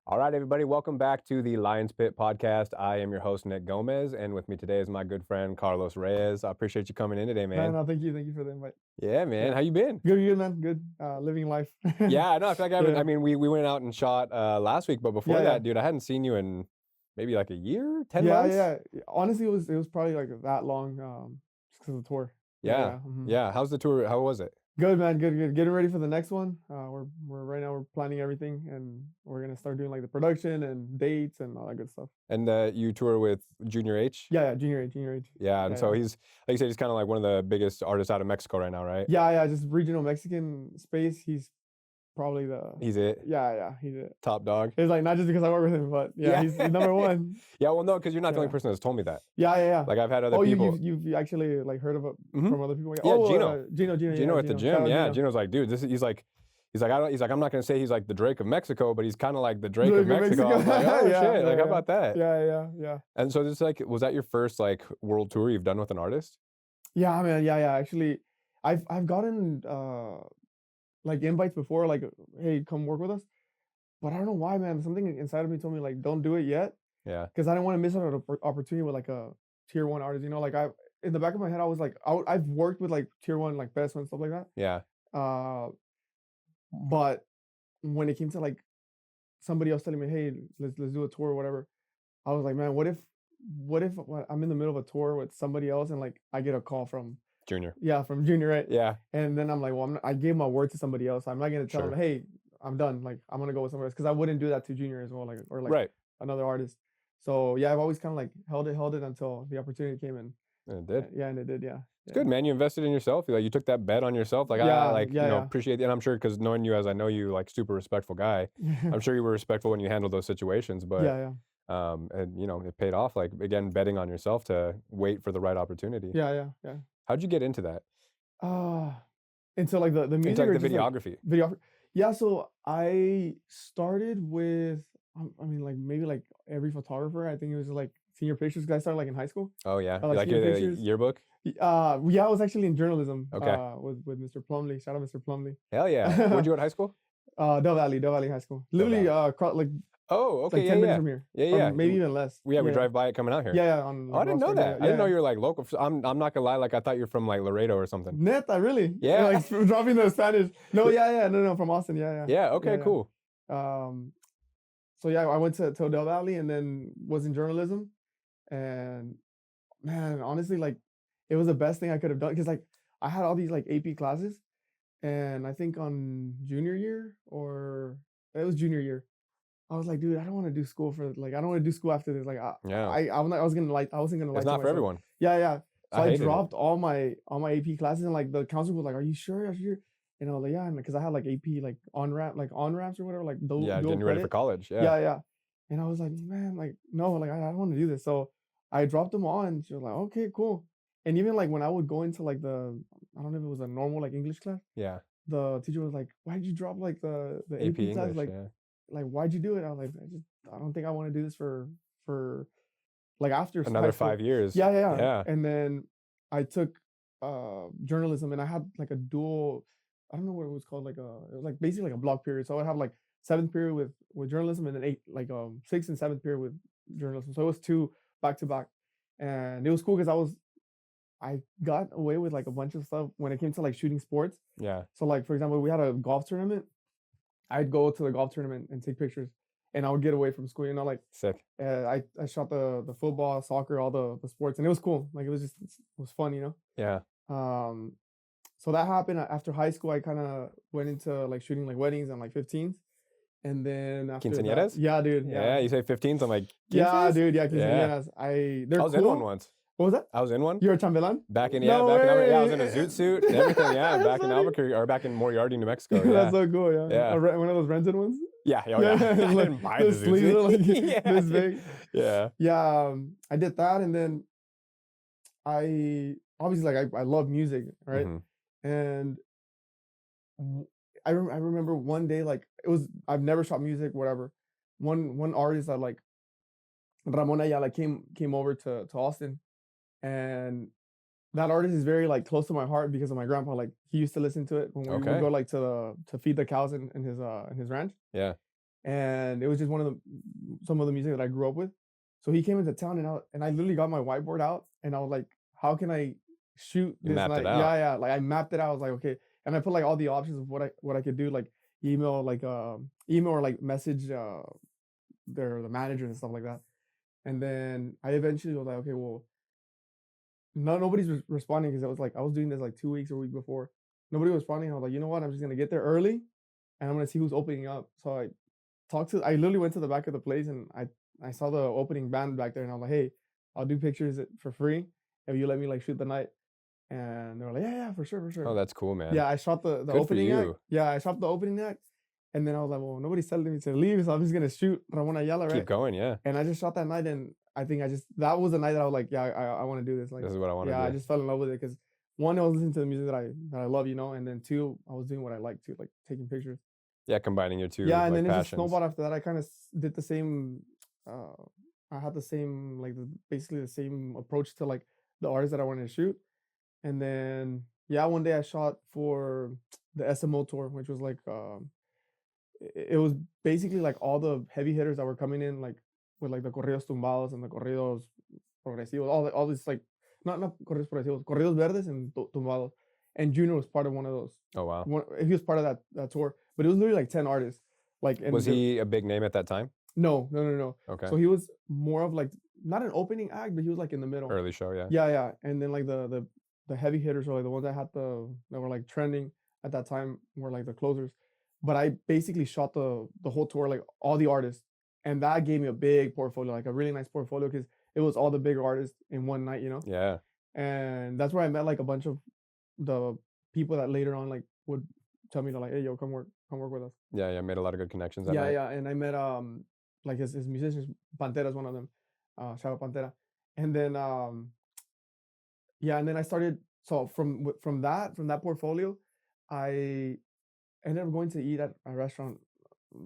All right, everybody, welcome back to the Lions Pit podcast. I am your host, Nick Gomez, and with me today is my good friend, Carlos Reyes. I appreciate you coming in today, No, man. no, thank you for the invite. Yeah, man. Yeah. How you been? Good, man. Good. Living life. Yeah, I know. I feel like I haven't, Yeah. I mean, we went out and shot last week, but before Yeah, yeah. that, dude, I hadn't seen you in maybe like a year, 10 Yeah, months? yeah. Honestly, it was probably like that long, just because of the tour. Yeah, Yeah. yeah. Yeah. How's the tour? How was it? Good, man. Good, good. Getting ready for the next one. We're right now we're planning everything, and we're gonna start doing like the production and dates and all that good stuff. And you tour with Junior H? Yeah, yeah. Junior age. Yeah. And Yeah, so yeah. he's, like you said, he's kind of like one of the biggest artists out of Mexico right now, right? Yeah, yeah. Just regional Mexican space. He's probably the. He's it. Yeah, yeah. He's it. Top dog. It's like not just because I work with him, but yeah, he's number one. Yeah, well, no, because you're not the only Yeah. person that's told me that. Yeah, yeah, yeah. Like I've had other Oh, people. you've actually like heard of it Mhm. from other people? Yeah, Oh, Gino. Gino, Gino yeah, at the Gino. gym. Shout out Yeah, Gino. Gino's like, dude, he's like, I'm not gonna say he's like the Drake of Mexico, but he's kind of like the Drake of Mexico. I was like, oh Yeah, shit, yeah, like how yeah. about that? Yeah. And so this like, was that your first like world tour you've done with an artist? Yeah, man. Yeah. Actually, I've gotten like invites before, like, hey, come work with us. But I don't know why, man. Something inside of me told me like, don't do it yet, Yeah, because I didn't want to miss out on an opportunity with like a tier one artist. You know, like I in the back of my head, I was like, I've worked with like tier one like best and stuff like that. yeah, Uh, but when it came to like somebody else telling me, "Hey, let's do a tour or whatever," I was like, "Man, what if I'm in the middle of a tour with somebody else and like I get a call from Junior. from Junior, right?" Yeah, And then I'm like, "Well, I gave my word to somebody else. I'm not gonna tell sure. them, hey, I'm done. Like I'm gonna go with somebody else because I wouldn't do that to Junior as well, like or like Right. another artist." So yeah, I've always kind of like held it until the opportunity came in. And it did. Yeah, and it did. Yeah, It's yeah, good, man. You invested in yourself. Like you took that bet on yourself. Like I yeah, like, yeah, yeah. appreciate it. And I'm sure because knowing you as I know you, like super respectful guy, I'm sure you were respectful when you handled those situations, but Yeah, and it paid off, like again betting on yourself to wait for the right opportunity. yeah. How'd you get into that? Uh into like the Into music like or the just like videography? video. Yeah, so I started with I mean like maybe like every photographer. I think it was like senior pictures because I started like in high school. Oh yeah, Like like senior your pictures. yearbook. Yeah, I was actually in journalism Okay, with Mr. Plumley. Shout out Mr. Plumley. hell yeah. Where'd you go to high school? Del Valley High School. Del Literally Valle. it's Oh, okay, like yeah, 10 minutes yeah, from here. yeah, Or yeah. maybe even less. We Yeah. drive by it coming out here. Yeah, yeah, on Oh, I like didn't know Rossburg. that. Yeah, I didn't know yeah. you were like local. I'm not gonna lie, like I thought you're from like Laredo or something. Neta, really? Yeah. Like dropping the Spanish. No, yeah. No, from Austin. Yeah. Yeah. Okay. Yeah. Cool. Um so yeah, I went to Del Valley and then was in journalism. And man, honestly, like it was the best thing I could have done because like I had all these like AP classes, and I think on junior year or it was junior year, I was like, dude, I don't want to do school for like I don't want to do school after this. Like Yeah. I was gonna like I wasn't gonna lie It's to not for myself. everyone. Yeah. So I I hated it. dropped all my AP classes and like the counselor was like, "Are you sure? Are you sure?" And I was like, "Yeah," because I had like AP like on ramps or whatever, like Yeah, dual getting you ready for credit. college. Yeah. Yeah. And I was like, man, like, no, like, I don't want to do this. So I dropped them all, and she was like, okay, cool. And even like when I would go into like I don't know if it was a normal like English class, Yeah. the teacher was like, why'd you drop like the AP AP class? English. Yeah. Like, why'd you do it? I was like, I don't think I want to do this for like after high Another school. 5 years. Yeah. Yeah. And then I took journalism, and I had like a dual. I don't know what it was called. Like it was like basically like a block period. So I would have like seventh period with journalism, and then sixth and seventh period with journalism. So it was two back to back, and it was cool because I got away with like a bunch of stuff when it came to like shooting sports. Yeah. So like for example, we had a golf tournament. I'd go to the golf tournament and take pictures, and I would get away from school. You know, like Sick. I shot the football, soccer, all the sports, and it was cool. Like it was fun. You know. Yeah. Um, so that happened after high school. I kind of went into like shooting like weddings and like 15s, and then after that, Quinceañeras? yeah, dude, Yeah. You say 15s. I'm like, yeah, quinces? dude, yeah, Yeah. quinceañeras. They're I was in one cool. once. What was that? I was in one. You're a chambelán? Back in No back in Albuquerque. Yeah, I was in a way. zoot suit and everything. Yeah, That's back in funny. Albuquerque or back in Moriarty, New Mexico. Yeah. That's so cool. Yeah, Yeah. one of those rented ones. Yeah. Oh, yeah. I like, didn't buy the zoot sleeves are like suit. Yeah, this dude. big. Yeah. Yeah, I did that, and then I obviously like I love music, right? Mhm. And I remember one day like it was I've never shot music, whatever. One artist that like Ramon Ayala came over to Austin, and that artist is very like close to my heart because of my grandpa. Like he used to listen to it when we would Okay. go like to feed the cows in his ranch. Yeah. and it was just some of the music that I grew up with. So he came into town, and I literally got my whiteboard out, and I was like, how can I shoot You this mapped it night? out. Yeah, yeah. Like I mapped it out. I was like, okay, and I put like all the options of what I could do, like email or like message the manager and stuff like that. And then I eventually was like, okay, well, nobody's responding because I was doing this like 2 weeks or a week before. Nobody was responding. I was like, you know what? I'm just gonna get there early, and I'm gonna see who's opening up. So I literally went to the back of the place, and I saw the opening band back there, and I was like, hey, I'll do pictures for free if you let me like shoot the night. And they were like, yeah, yeah, for sure, for Oh, sure. that's cool, man. Yeah, I shot the Good for opening act. you. Yeah, I shot the opening act, and then I was like, well, nobody's telling me to leave, so I'm just gonna shoot Ramon Ayala, Keep right? going, yeah. And I just shot that night, and I think that was the night that I was like, yeah, I want to do this. Like, This is what I want to yeah, I do. just fell in love with it because one, I was listening to the music that I love, and then two, I was doing what I like too, like taking pictures. Yeah, combining your two Yeah, and like then it just passions. snowballed after that. I kind of did the same. Uh, I had the same like basically the same approach to like the artists that I wanted to shoot, and then yeah, one day I shot for the SMO tour, which was like it was basically like all the heavy hitters that were coming in, like with like the corridos tumbados and the corridos progresivos, all this like not corridos progresivos, corridos verdes and tumbados. And Junior was part of one of those. Oh wow. He was part of that tour, but it was literally like 10 artists. Like, and Was he a big name at that time? No, no, no, no. Okay. So he was more of like not an opening act, but he was like in the middle. Early show, yeah. Yeah, yeah. And then like the heavy hitters, or like the ones that were like trending at that time, were like the closers. But I basically shot the whole tour, like all the artists, and that gave me a big portfolio, like a really nice portfolio, because it was all the bigger artists in one night, Yeah. And that's where I met like a bunch of the people that later on like would tell me to like, hey, yo, come work with us. Yeah, yeah, made a lot of good connections that Yeah, night. yeah. And I met like his musicians, Pantera is one of them. Shout out Pantera. And then yeah, and then I started, so from that portfolio, I ended up going to eat at a restaurant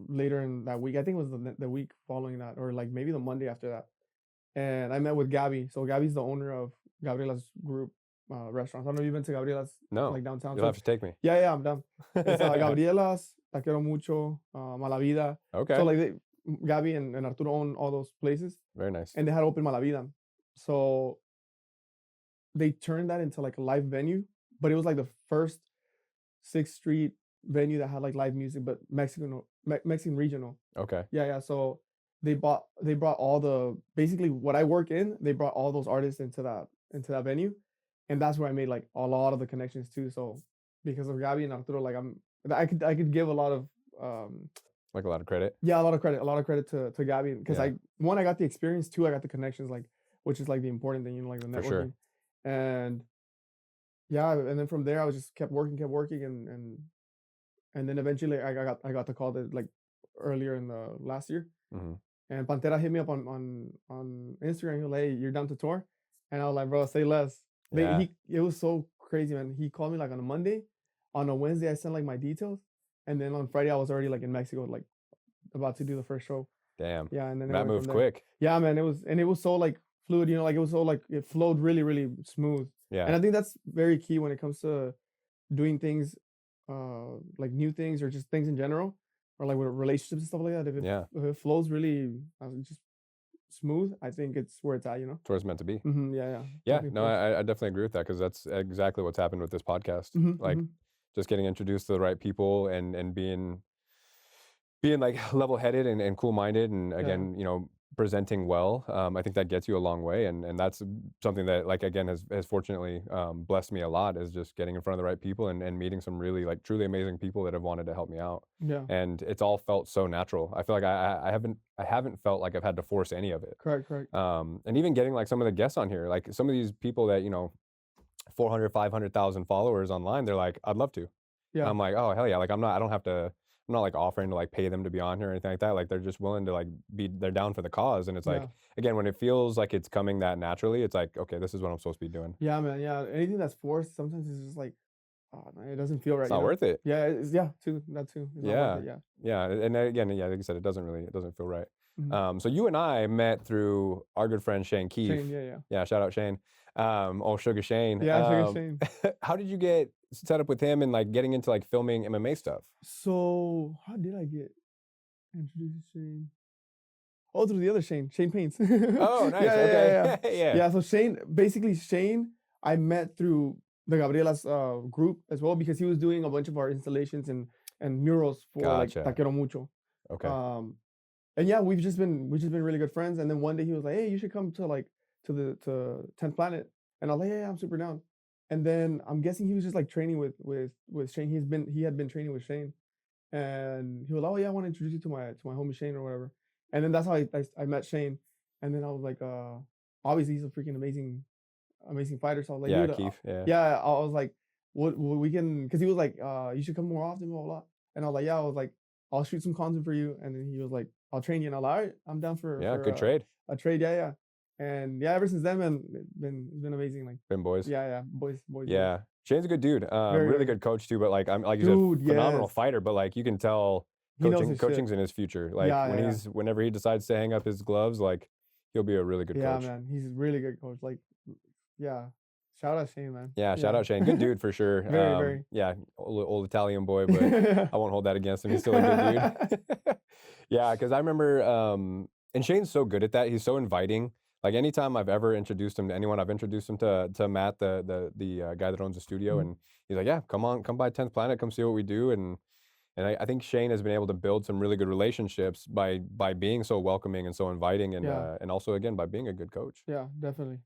later in that week. I think it was the week following that, or like maybe the Monday after that. And I met with Gabby. So Gabby's the owner of Gabriela's group restaurants. I don't know if you've been to Gabriela's, No. like downtown. You'll have to take me. Yeah, yeah, I'm down. It's Gabriela's, La Quiero Mucho, Malavida. Okay. So like Gabby and Arturo own all those places. Very nice. And they had open Malavida. So they turned that into like a live venue, but it was like the first 6th Street venue that had like live music, but Mexican regional. Okay. Yeah, yeah. So they brought all the, basically what I work in, they brought all those artists into that venue, and that's where I made like a lot of the connections too. So because of Gabby and Arturo, like I could give a lot of like a lot of credit. Yeah, a lot of credit to Gabby, because I got the experience, two, I got the connections, like, which is like the important thing, like the networking. For sure. And yeah, and then from there I was just kept working, and then eventually I got the call that like earlier in the last year. Mm-hmm. And Pantera hit me up on Instagram. He was like, hey, you're down to tour? And I was like, bro, say less. Yeah. It was so crazy, man. He called me like on a Monday. On a Wednesday, I sent like my details. And then on Friday, I was already like in Mexico, like about to do the first show. Damn. Yeah, and then that moved quick. Yeah, man. It was so like fluid, like it was so like it flowed really, really smooth. Yeah. And I think that's very key when it comes to doing things, like new things or just things in general, or like with relationships and stuff like that. If it flows really just smooth, I think it's where it's at, It's where it's meant to be. Mm-hmm, yeah. Yeah, no, I definitely agree with that, because that's exactly what's happened with this podcast. Mm-hmm, like just getting introduced to the right people and being like level-headed and cool-minded, and again, presenting well. I think that gets you a long way, and that's something that, like, again, has fortunately blessed me a lot, is just getting in front of the right people and meeting some really like truly amazing people that have wanted to help me out. Yeah. And it's all felt so natural. I feel like I haven't felt like I've had to force any of it. Correct. And even getting like some of the guests on here, like some of these people that 400, 500,000 followers online, they're like, I'd love to. Yeah. I'm like, oh hell yeah, like I'm not like offering to like pay them to be on here or anything like that. Like they're just willing to like they're down for the cause. And it's like, again, when it feels like it's coming that naturally, it's like, okay, this is what I'm supposed to be doing. Yeah, man. Yeah. Anything that's forced, sometimes it's just like, oh, man, it doesn't feel right. It's not worth it. Yeah. Too. That too. It's not worth it, yeah. And again, like you said, it doesn't feel right. Mm-hmm. So you and I met through our good friend Shane Keefe. Shane, yeah. Shout out Shane. Sugar Shane. Yeah, Sugar Shane. How did you get set up with him and like getting into like filming MMA stuff? So how did I get Introduce Shane. Oh, through the other Shane, Shane Paints. Oh, nice. Okay. Yeah. Yeah, so Shane, I met through the Gabriela's group as well because he was doing a bunch of our installations and murals for like Gotcha. Taquero Mucho. Okay. Um, and yeah, we've just been really good friends. And then one day he was like, "Hey, you should come to like to 10th Planet." And I was like, "Yeah, I'm super down." And then I'm guessing he was just like training with Shane. He had been training with Shane, and he was like, "Oh yeah, I want to introduce you to my homie Shane or whatever." And then that's how I met Shane. And then I was like, obviously he's a freaking amazing fighter. So I was like, Yeah, dude, Keith. Yeah. yeah, I was like, what we can, because he was like, you should come more often, blah, blah, blah. And I was like, yeah, I was like, I'll shoot some content for you. And then he was like, I'll train you. And I was like, all right, I'm down Yeah. for Good trade. a trade. Yeah, yeah. And yeah, ever since then, man, it's been amazing. Like, Been boys. yeah, boys. Yeah. Shane's a good dude. Very, Really very, good coach too. But like like you said, dude, phenomenal yes. fighter. But like you can tell He knows his shit. coaching's in his future. Like Yeah, yeah, yeah. whenever he decides to hang up his gloves, like he'll be a really good Yeah, coach. man, he's a really good coach. Like, yeah, shout out Shane, man. Yeah, shout Yeah, out Shane. Good dude for sure. very, very. Yeah, old Italian boy, but I won't hold that against him. He's still a good dude. Yeah, because I remember, and Shane's so good at that. He's so inviting. Like anytime I've ever introduced him to anyone, I've introduced him to Matt, the guy that owns the studio, Mhm. and he's like, "Yeah, come on, come by 10th Planet, come see what we do." And I think Shane has been able to build some really good relationships by being so welcoming and so inviting, Yeah, and also again by being a good coach. yeah, definitely.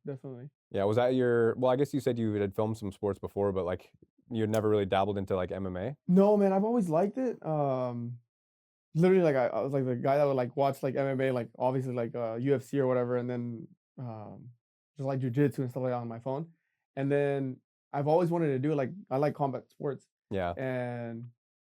Yeah, was that your well, I guess you said you had filmed some sports before, but, like, you had never really dabbled into, like, MMA? No, man, I've always liked it. Literally, like I was like the guy that would like watch like MMA, like obviously like UFC or whatever, and then just like jujitsu and stuff like that on my phone. And then I've always wanted to do like I like combat sports, Yeah. and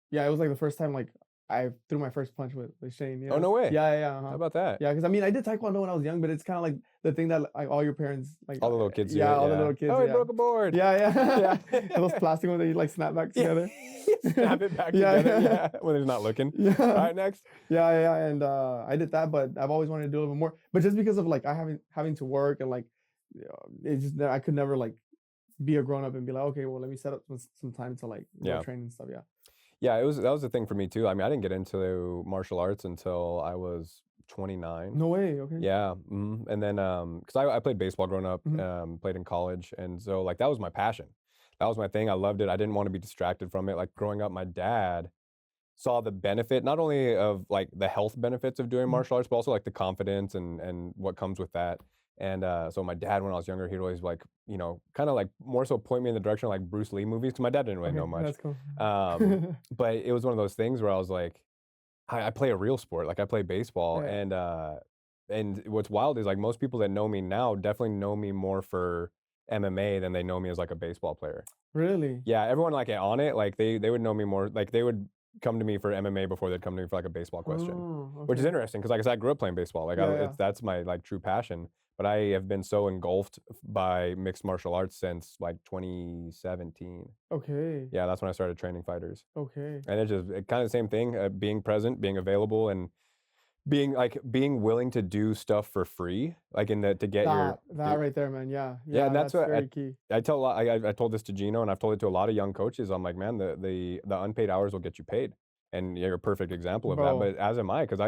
yeah, it was like the first time like I threw my first punch with Shane. Oh, no way. Yeah, How about that? yeah. Because I mean, I did taekwondo when I was young, but it's kind of like the thing that like all your parents like, All the little kids do yeah, it, all the yeah. little kids, "Oh, he yeah, broke a board." yeah. Yeah. And those plastic ones that you like snap back Yeah. together. Snap it back Yeah, together, yeah. yeah, when he's not looking. Yeah. Alright, next. Yeah, and I did that, but I've always wanted to do a little bit more. But just because of like I having to work and like it's just that I could never like be a grown up and be like, okay, well, let me set up some time to like go Yeah. train and stuff. Yeah. Yeah, that was the thing for me too. I mean, I didn't get into martial arts until I was 29. No way. Okay. Yeah, mhm, and then, 'cause I played baseball growing up, Mhm. played in college, and so, like, that was my passion. That was my thing, I loved it, I didn't wanna be distracted from it, like, growing up, my dad saw the benefit, not only of, like, the health benefits of doing Mhm. martial arts, but also, like, the confidence and what comes with that, and, so my dad, when I was younger, he'd always, like, kinda, like, more so point me in the direction of, like, Bruce Lee movies, 'cause my dad didn't really know Okay, much, that's cool. but it was one of those things where I was like, I play a real sport, like, I play baseball, Yeah. and what's wild is, like, most people that know me now definitely know me more for MMA than they know me as, like, a baseball player. Really? Yeah, everyone, like, on it, like, they would know me more like, they would come to me for MMA before they'd come to me for, like, a baseball question, Oh, which is okay. interesting 'cause, like I said, I grew up playing baseball, like, Yeah, yeah. that's my, like, true passion, but I have been so engulfed by mixed martial arts since, like, 2017. Okay. Yeah, that's when I started training fighters, Okay. and it's just kinda the same thing, being present, being available, and being willing to do stuff for free, like, in the to get your That right there, man. Yeah, yeah, yeah. and that's That's what very key. I tell a lot I told this to Gino, and I've told it to a lot of young coaches, I'm like, "Man, the unpaid hours will get you paid," and you're a perfect example of that, Bro. but as am I, 'cause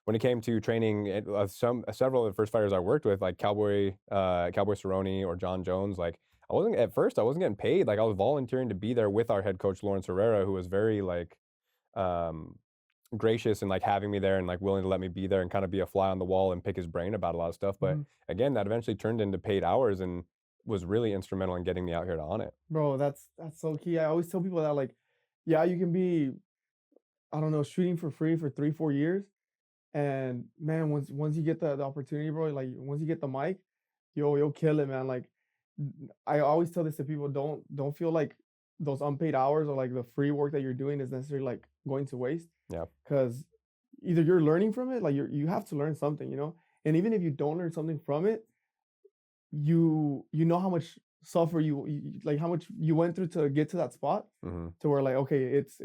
when it came to training several of the first fighters I worked with, like Cowboy Cerrone or John Jones, like, at first, I wasn't getting paid, like, I was volunteering to be there with our head coach, Lawrence Herrera, who was very, like, um gracious and like having me there and like willing to let me be there and kind of be a fly on the wall and pick his brain about a lot of stuff. But Mhm. again, that eventually turned into paid hours and was really instrumental in getting me out here to on it. Bro, that's so key. I always tell people that like, yeah, you can be, I don't know, shooting for free for 3, 4 years. And man, once you get the opportunity, bro, like once you get the mic, you'll kill it, man. Like I always tell this to people, don't feel like those unpaid hours or like the free work that you're doing is necessarily like going to waste. Yeah, Because either you're learning from it, like you have to learn something, you know? And even if you don't learn something from it, you know how much suffer like how much you went through to get to that spot hmm to where like okay it's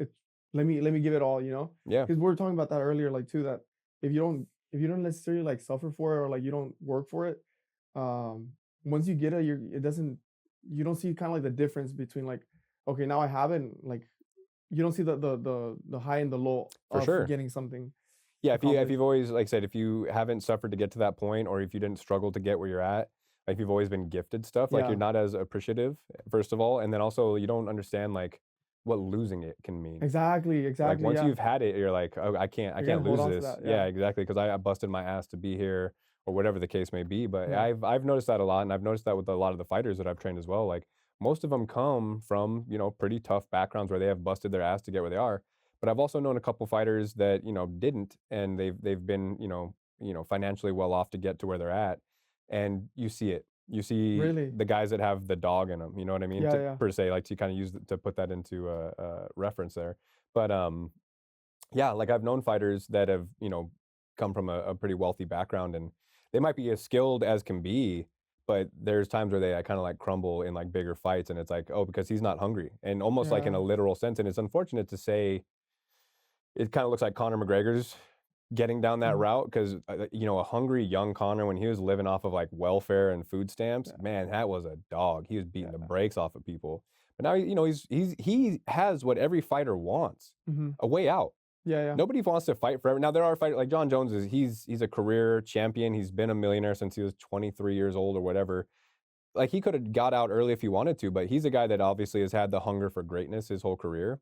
let me give it all, you know, yeah, because we were talking about that earlier like too that if you don't necessarily like suffer for it or like you don't work for it, um once you get it it doesn't, you don't see kind of like the difference between like okay now I have it and, like you don't see the high and the low for of sure. getting something. Yeah, if accomplish. you've always like I said, if you haven't suffered to get to that point, or if you didn't struggle to get where you're at, like, if you've always been gifted stuff, like, you're Yeah, not as appreciative, first of all, and then also you don't understand, like, what losing it can mean. exactly, Like, exactly, once yeah. you've had it, you're like, "Oh, I You're can't gonna hold lose on to this." that, Yeah, yeah, exactly, because I busted my ass to be here or whatever the case may be, but yeah, I've noticed that a lot, and I've noticed that with a lot of the fighters that I've trained as well, like, most of them come from, pretty tough backgrounds where they have busted their ass to get where they are, but I've also known a couple fighters that, didn't, and they've been, financially well off to get to where they're at, and you see it. You see really, the guys that have the dog in them. You know what I mean? yeah, To yeah, per se, like, to kinda use to put that into a reference there. But, yeah, like, I've known fighters that have, come from a pretty wealthy background, and they might be as skilled as can be, but there's times where they, kinda, like, crumble in, like, bigger fights, and it's like, "Oh, because he's not hungry," and almost like in yeah, a literal sense, and it's unfortunate to say it kinda looks like Conor McGregor's getting down that mhm, route 'cause, a hungry young Conor, when he was living off of, like, welfare and food stamps, yeah, man, that was a dog. He was beating the yeah, brakes off of people. But now, he has what every fighter wants, mhm, a way out. yeah, yeah, Nobody wants to fight forever. Now there are fighters like John Jones he's a career champion. He's been a millionaire since he was 23 years old or whatever. Like, he coulda got out early if he wanted to, but he's a guy that obviously has had the hunger for greatness his whole career.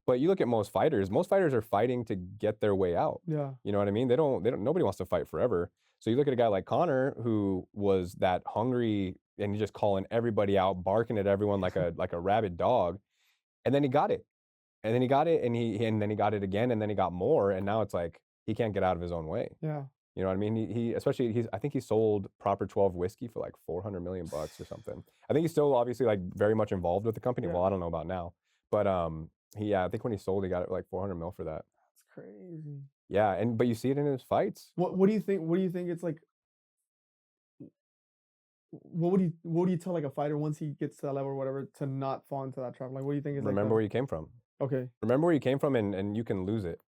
But you look at most fighters are fighting to get their way out. yeah, You know what I mean? They don't nobody wants to fight forever. So you look at a guy like Connor who was that hungry and he's just calling everybody out, barking at everyone like a rabid dog, and then he got it. And then he got it and then he got it again and then he got more and now it's like he can't get out of his own way. yeah, You know what I mean? He especially I think he sold Proper 12 whiskey for like 400 million bucks or something. I think he's still obviously like very much involved with the company. yeah, Well, I don't know about now, but yeah, I think when he sold, he got it like 400 mil for that. that's crazy. Yeah, and but you see it in his fights. What do you think it's like what do you tell, like, a fighter once he gets to that level or whatever to not fall into that trap? Like, what do you think is, like, Remember the where you came from. okay, Remember where you came from, and you can lose it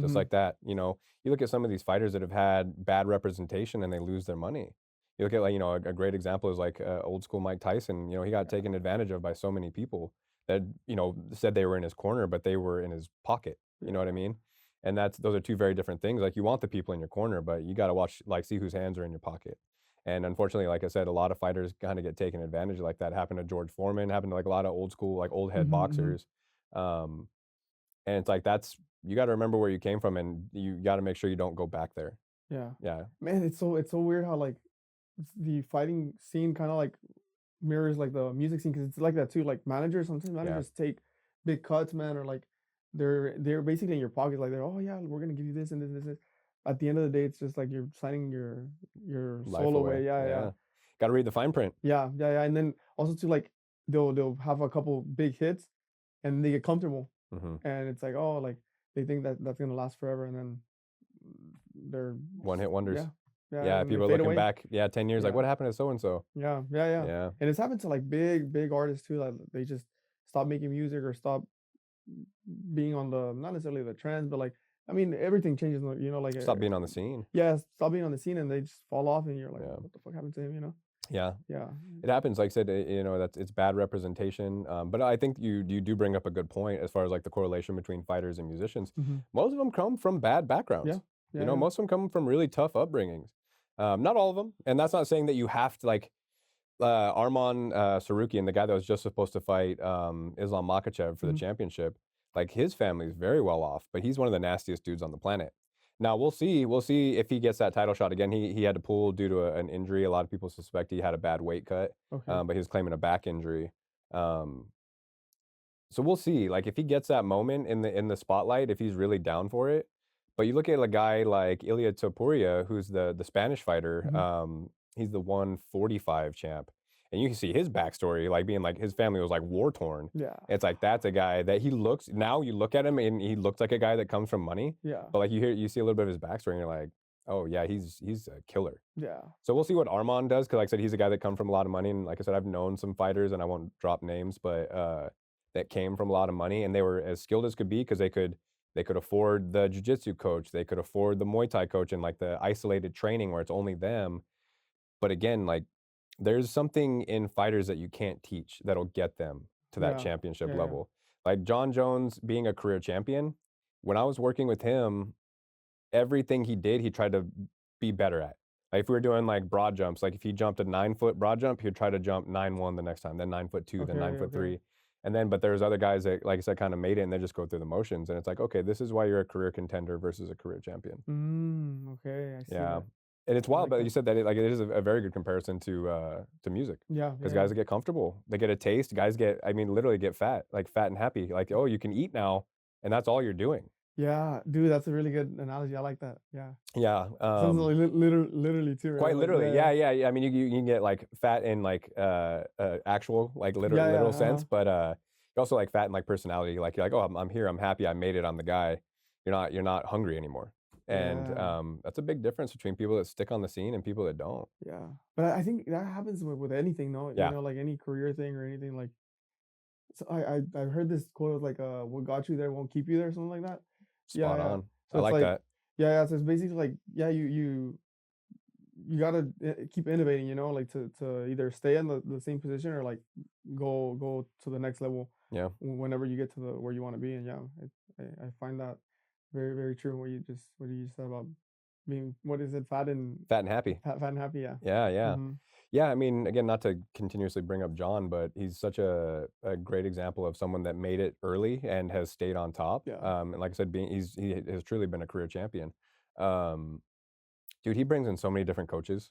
just mhm, like that. You look at some of these fighters that have had bad representation and they lose their money. You look at like a great example is like old school Mike Tyson. He got yeah, taken advantage of by so many people that said they were in his corner, but they were in his pocket. You know what I yeah, mean? And those are two very different things. Like, you want the people in your corner, but you got to watch, like, see whose hands are in your pocket. And unfortunately, like I said, a lot of fighters kind of get taken advantage of like that. Happened to George Foreman. Happened to like a lot of old school, like old head mhm, mhm, boxers. Um, and it's like that's you gotta remember where you came from, and you gotta make sure you don't go back there. yeah. Yeah. Man, it's so weird how, like, the fighting scene kinda, like, mirrors, like, the music scene because it's like that too, like, sometimes Yeah. managers take big cuts, man, or, like, they're basically in your pocket, like, they're, "Oh, yeah, we're gonna give you this and this and this." At the end of the day, it's just like you're signing your Life soul away. away, yeah, yeah. Yeah. Gotta read the fine print. Yeah, yeah, yeah, and then also too, like, they'll have a couple big hits, and they get comfortable, Mhm. and it's like, oh, like, they think that that's gonna last forever, and then they're One hit yeah, wonders. yeah, Yeah, and they people are fade looking away. back, yeah, 10 years, like, Yeah, "What happened to so and so?" yeah, yeah, yeah, Yeah. and it's happened to, like, big artists too, like, they just stop making music or stop being on the not necessarily the trends, but, like, I mean, everything changes, like, Stop being on the scene. yeah, stop being on the scene, and they just fall off, and you're like, Yeah. "What the fuck happened to him?" You know? Yeah. Yeah. It happens, like I said, that's it's bad representation, but I think you do bring up a good point as far as, like, the correlation between fighters and musicians. Mhm. Most of them come from bad Yeah. backgrounds. Yeah, yeah. Most of them come from really tough upbringings. Not all of them, and that's not saying that you have to, like, Arman, Sarukian, the guy that was just supposed to fight, Islam Makhachev for the Mhm. championship, like, his family is very well off, but he's one of the nastiest dudes on the planet. Now we'll see if he gets that title shot again. He had to pull due to an injury. A lot of people suspect he had a bad weight cut, Okay. but he was claiming a back injury. Um, so we'll see, like, if he gets that moment in the spotlight, if he's really down for it. But you look at a guy like Ilia Topuria, who's the Spanish fighter, Mhm. he's the 145 champ, and you can see his backstory, like, being like his family was, like, war torn. Yeah. It's like that's a guy that he looks now you look at him and he looks like a guy that comes from money, Yeah. but, like, you see a little bit of his backstory and you're like, "Oh, yeah, he's a killer." Yeah. So we'll see what Armand does, because like I said, he's a guy that come from a lot of money, and like I said, I've known some fighters, and I won't drop names, but, that came from a lot of money, and they were as skilled as could be because they could afford the jiu-jitsu coach, they could afford the Muay Thai coach and, like, the isolated training where it's only them. But again, like, there's something in fighters that you can't teach that'll get them to that Yeah. championship Yeah, yeah. level. Like, John Jones being a career champion, when I was working with him everything he did, he tried to be better at. Like if we were doing like broad jumps, like if he jumped a 9 foot broad jump, he'd try to jump 9-1 the next time, then 9 foot two, then Okay, 9 foot okay. three. And then, but there's other guys that, like I said, kind of made it and they just go through the motions. And it's like, okay, this is why you're a career contender versus a career champion. Okay, I see Yeah. that. And it's I wild, like but you that. said that it is a very good comparison to music. Yeah, Because yeah, guys yeah. that get comfortable, they get a taste. Guys get, I mean, literally get fat, like fat and happy. Like, oh, you can eat now, and that's all you're doing. Yeah, dude, that's a really good analogy. I like that. Yeah. Yeah. Sounds like literally too, right? Quite Like, literally. yeah, Yeah, yeah, yeah. I mean, you can get like fat in like actual like yeah, yeah. literal Uh-huh. sense, but you also like fat in like personality. Like you're like, oh, I'm here, I'm happy, I made it, I'm the guy. You're not hungry anymore. And Yeah, that's a big difference between people that stick on the scene and people that don't. yeah. But I think that happens with anything, no? Yeah, Like any career thing or anything. Like, so I heard this quote like, "What got you there won't keep you there," something like that. Yeah, spot yeah. on. So I it's like like, that. yeah, yeah. So it's basically like, yeah, you gotta keep innovating, like to either stay in the same position or like go to the next level Yeah, whenever you get to the where you want to be. And yeah, I find that very very true. What you just said about being, what is it, fat and happy. fat and happy. Yeah. Yeah, yeah. Hmm. Yeah, I mean, again, not to continuously bring up John, but he's such a great example of someone that made it early and has stayed on top. Yeah. And like I said, he has truly been a career champion. Um, dude, he brings in so many different coaches.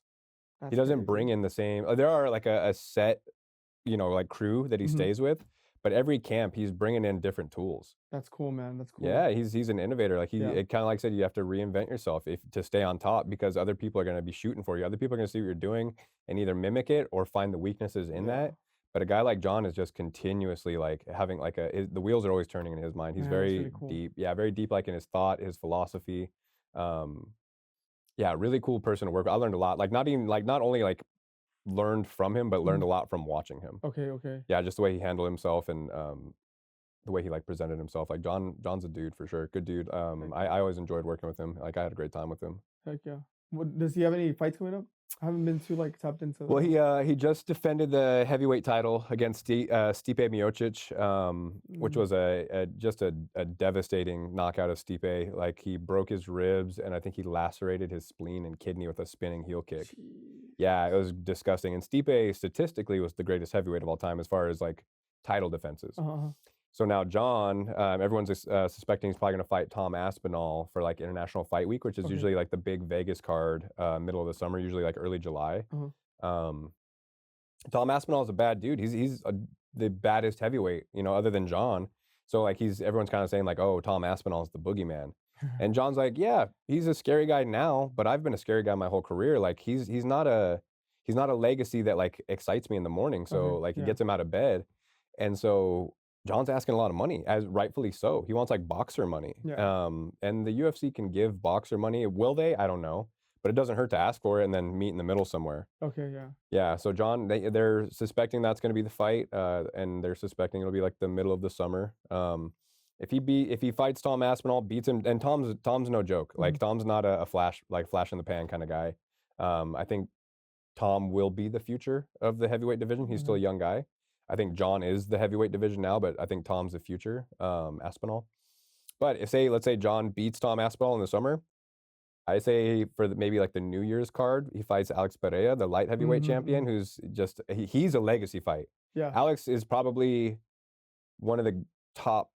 He That's doesn't crazy. bring in the same. There are like a set, like crew that he Hmm. stays with, but every camp he's bringing in different tools. That's cool, man. That's cool. Yeah, he's an innovator. Like Yeah. it kind of like I said, you have to reinvent yourself if to stay on top because other people are going to be shooting for you. Other people are going to see what you're doing and either mimic it or find the weaknesses in Yeah. that. But a guy like John is just continuously like having like the wheels are always turning in his mind. He's Man, that's very really cool. deep. Yeah, very deep like in his thought, his philosophy. Um yeah, really cool person to work with. I learned a lot. Like not only like learned from him, but learned Mhm. a lot from watching him. Okay, okay. Yeah, just the way he handled himself and the way he, like, presented himself, like, John's a dude for sure, good dude, Heck I always enjoyed working with him, like, I had a great time with him. heck yeah. What, does he have any fights coming up? I haven't been too like tapped into Well, the. he just defended the heavyweight title against Stipe Miocic, which Mm. was a devastating knockout of Stipe, like, he broke his ribs, and I think he lacerated his spleen and kidney with a spinning heel kick. Jeez. Yeah, it was disgusting, and Stipe statistically was the greatest heavyweight of all time as far as, like, title defenses. Uh-huh. So now John, everyone's suspecting he's probably going to fight Tom Aspinall for like International Fight Week, which is Okay. usually like the big Vegas card, middle of the summer, usually like early July. Uh-huh. Um, Tom Aspinall is a bad dude. The baddest heavyweight, other than John. So like everyone's kind of saying like, oh, Tom Aspinall is the boogeyman, and John's like, yeah, he's a scary guy now, but I've been a scary guy my whole career. Like he's not a legacy that like excites me in the morning. So Okay. like it Yeah. gets him out of bed, and so John's asking a lot of money, as rightfully so. He wants like boxer money. Yeah. And the UFC can give boxer money. Will they? I don't know. But it doesn't hurt to ask for it and then meet in the middle somewhere. Okay, yeah. Yeah. So John, they're suspecting that's going to be the fight, and they're suspecting it'll be like the middle of the summer. If he fights Tom Aspinall, beats him, and Tom's no joke. Mhm. Like Tom's not a flash in the pan kind of guy. I think Tom will be the future of the heavyweight division. He's still Mhm. a young guy. I think John is the heavyweight division now, but I think Tom's the future, Aspinall. But let's say John beats Tom Aspinall in the summer, I say for maybe like the New Year's card, he fights Alex Pereira, the light heavyweight Mhm, champion, mhm. who's just he's a legacy fight. Yeah. Alex is probably one of the top,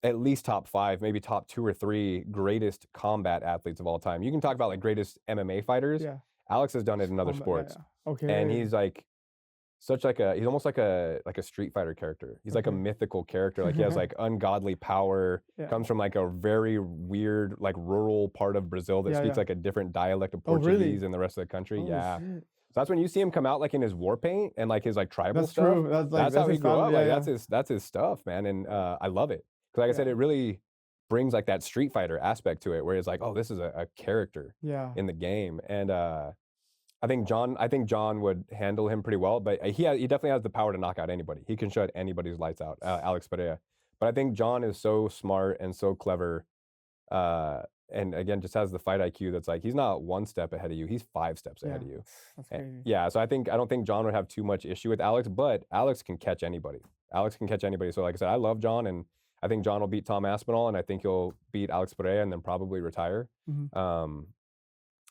at least top five, maybe top two or three greatest combat athletes of all time. You can talk about like greatest MMA fighters. Yeah. Alex has done it in other Combat, yeah, sports, yeah. and Okay. he's like he's almost like a Street Fighter character. He's like a Okay. mythical character. Like he has like ungodly power. Yeah. Comes from like a very weird like rural part of Brazil that Yeah, speaks yeah. like a different dialect of Oh, really? Portuguese than the rest of the country. Oh, Yeah. shit. So that's when you see him come out like in his war paint and like his like tribal That's stuff. true. That's That's how he his grew up. family. Yeah, Like yeah. that's his stuff, man. And I love it. Because like I said, Yeah. it really brings like that Street Fighter aspect to it, where it's like, oh, this is a character Yeah. in the game. And I think John would handle him pretty well, but he definitely has the power to knock out anybody. He can shut anybody's lights out, Alex Pereira. But I think John is so smart and so clever, uh, and again, just has the fight IQ that's like he's not one step ahead of you; he's 5 steps ahead Yeah. of you. That's crazy. Yeah, so I don't think John would have too much issue with Alex, but Alex can catch anybody. Alex can catch anybody. So like I said, I love John, and I think John will beat Tom Aspinall, and I think he'll beat Alex Pereira and then probably retire. Mhm. Um,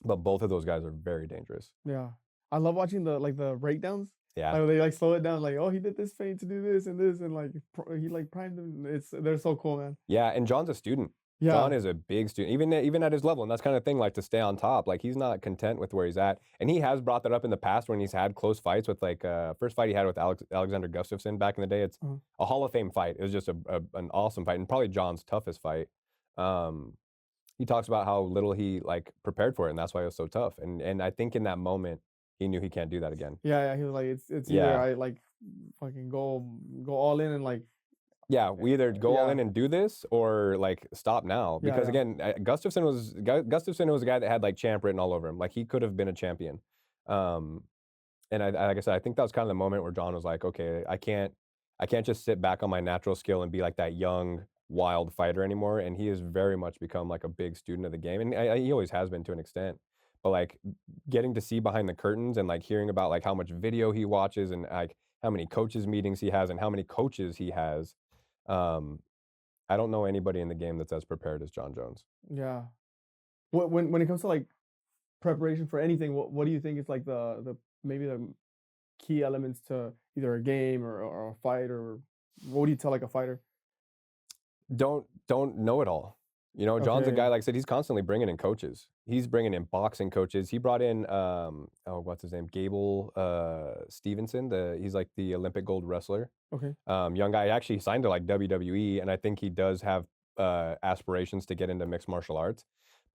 but both of those guys are very dangerous. Yeah. I love watching the breakdowns. Yeah. Like, they, like, slow it down, like, "Oh, he did this feint to do this, and, like, he, like, primed him." They're so cool, man. Yeah, and John's a student. Yeah. John is a big student, even at his level, and that's kind of thing. Like to stay on top, like he's not content with where he's at, and he has brought that up in the past when he's had close fights with like first fight he had with Alexander Gustafsson back in the day. It's Uh-huh. a Hall of Fame fight. It was just an awesome fight, and probably John's toughest fight. Um, he talks about how little he like prepared for it, and that's why it was so tough. And I think in that moment he knew he can't do that again. Yeah, yeah, he was like, it's either Yeah, I, like, fucking go all in and, like, yeah, we either go all yeah, in and do this or like stop now. yeah, Because yeah, again, Gustafson was a guy that had like champ written all over him. Like he could have been a champion. Um, and like I said, I think that was kind of the moment where John was like, okay, I can't just sit back on my natural skill and be like that young, wild fighter anymore. And he has very much become like a big student of the game, and he always has been to an extent. But like getting to see behind the curtains and like hearing about like how much video he watches and like how many coaches meetings he has and how many coaches he has. Um, I don't know anybody in the game that's as prepared as John Jones. yeah. When it comes to, like, preparation for anything, what do you think is, like, the maybe the key elements to either a game or a fight, or what do you tell, like, a fighter? Don't know it all. You know, John's a Okay. guy, like I said, he's constantly bringing in coaches. He's bringing in boxing coaches. He brought in, oh, what's his name? Gable Stevenson. He's like the Olympic gold wrestler. Okay. Young guy. He actually signed to like WWE, and I think he does have aspirations to get into mixed martial arts.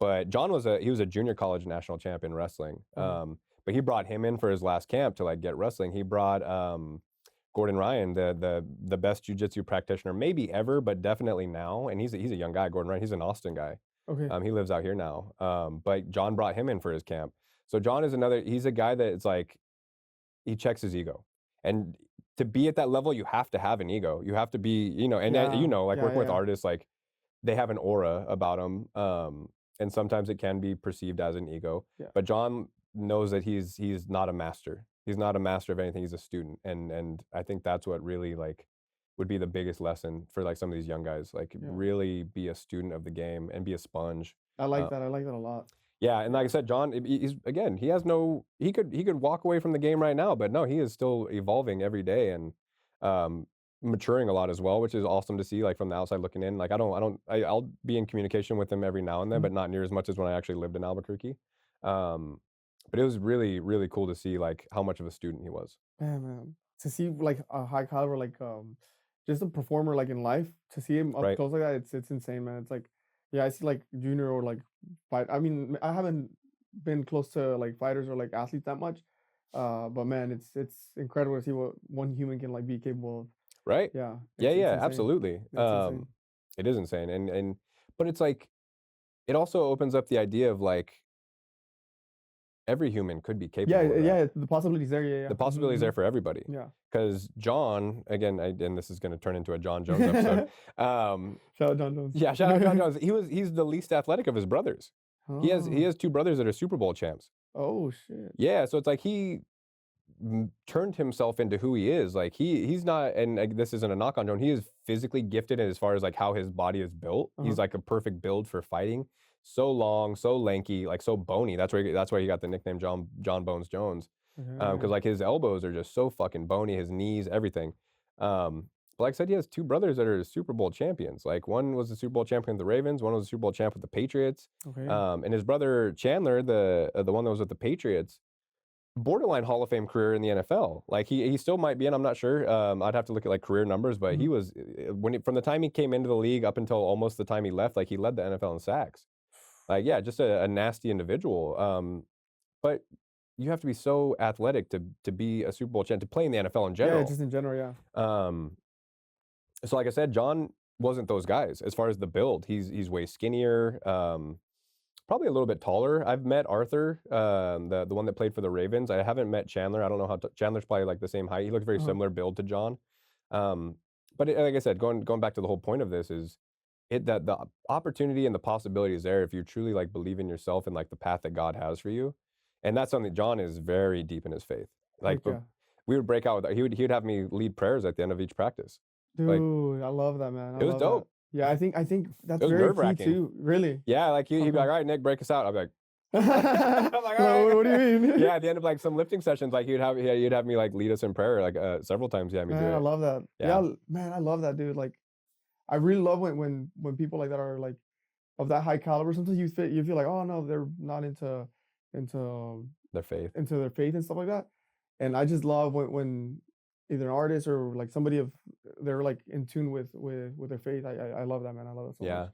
But John was a junior college national champ in wrestling. Uh-huh. But he brought him in for his last camp to like get wrestling. He brought Gordon Ryan, the best jujitsu practitioner maybe ever, but definitely now. And he's a young guy, Gordon Ryan. He's an Austin guy. Okay. He lives out here now. But John brought him in for his camp. So John is another. He's a guy that it's like he checks his ego, and to be at that level, you have to have an ego. You have to be, and Yeah. like Yeah, working yeah, with yeah. artists, like they have an aura about them, and sometimes it can be perceived as an ego. Yeah. But John knows that he's not a master. He's not a master of anything. He's a student, and I think that's what really like would be the biggest lesson for like some of these young guys. Like Yeah. really be a student of the game and be a sponge. I like Uh, that. I like that a lot. yeah, and like I said, John, he's again, he has no, he could walk away from the game right now, but no, he is still evolving every day and um, maturing a lot as well, which is awesome to see. Like from the outside looking in, like I'll be in communication with him every now and then, Mhm. but not near as much as when I actually lived in Albuquerque. Um, but it was really really cool to see like how much of a student he was. Man, to see, like, a high caliber, like, just a performer, like, in life, to see him up Right, close like that, it's insane, man. It's like, yeah, I see, like, junior or, like, fight I mean, I haven't been close to, like, fighters or, like, athletes that much, but, man, it's incredible to see what one human can, like, be capable of. right, Yeah, yeah, it's yeah, insane. absolutely. It's insane. It is insane, and but it's like it also opens up the idea of like every human could be Yeah, capable of that. yeah, the possibility's there, yeah, The yeah. possibility is there Mhm, for everybody. mhm. Yeah. Because John, again, and this is going to turn into a John Jones episode. Um, Shout out John Jones. yeah, shout out John Jones. He's the least athletic of his brothers. He Oh. has two brothers that are Super Bowl champs. Oh, shit. Yeah, so it's like he turned himself into who he is. Like he's not, and like, this isn't a knock on John. He is physically gifted as far as like how his body is built. Uh-huh. He's like a perfect build for fighting. So long, so lanky, like so bony. That's why he got the nickname John Bones Jones. Because Okay. like his elbows are just so fucking bony, his knees, everything. But like I said, he has two brothers that are Super Bowl champions. Like one was the Super Bowl champion with the Ravens, one was the Super Bowl champ with the Patriots. Okay. And his brother Chandler, the one that was with the Patriots, borderline Hall of Fame career in the NFL. Like he still might be in. I'm not sure. I'd have to look at like career numbers, but he Mhm. was from the time he came into the league up until almost the time he left. Like he led the NFL in sacks. Like yeah, just a nasty individual. But you have to be so athletic to be a Super Bowl champ, to play in the NFL in Yeah, general. just in general, yeah. Um, so like I said, John wasn't those guys as far as the build. He's way skinnier, probably a little bit taller. I've met Arthur, the one that played for the Ravens. I haven't met Chandler. I don't know how Chandler's probably like the same height. He looks very Uh-huh. similar build to John. Um, but like I said, going back to the whole point of this is that the opportunity and the possibility is there if you truly like believe in yourself and like the path that God has for you. And that's something John is very deep in his faith. Like, Heck but yeah. we would break out with he would have me lead prayers at the end of each practice. Like, Dude, I love that, man. I it was love that. dope. Yeah, I think It that's was very key nerve-wracking. too. Really? Yeah, like, How he'd be like, come? "Alright, Nick, break us out." I'd be like I'm like, Like, "Alright." what do you mean? Yeah, at the end of, like, some lifting sessions, like, he'd have me, like, lead us in prayer, like, several times he had me do Man, I it. love that. Yeah, Yeah, man, I love that, dude. Like, I really love when people like that are like of that high caliber. Sometimes you feel like, oh no, they're not into their faith. into their faith and stuff like that. And I just love when either an artist or like somebody of they're like in tune with their faith. I love that, man. I love it so much. Yeah.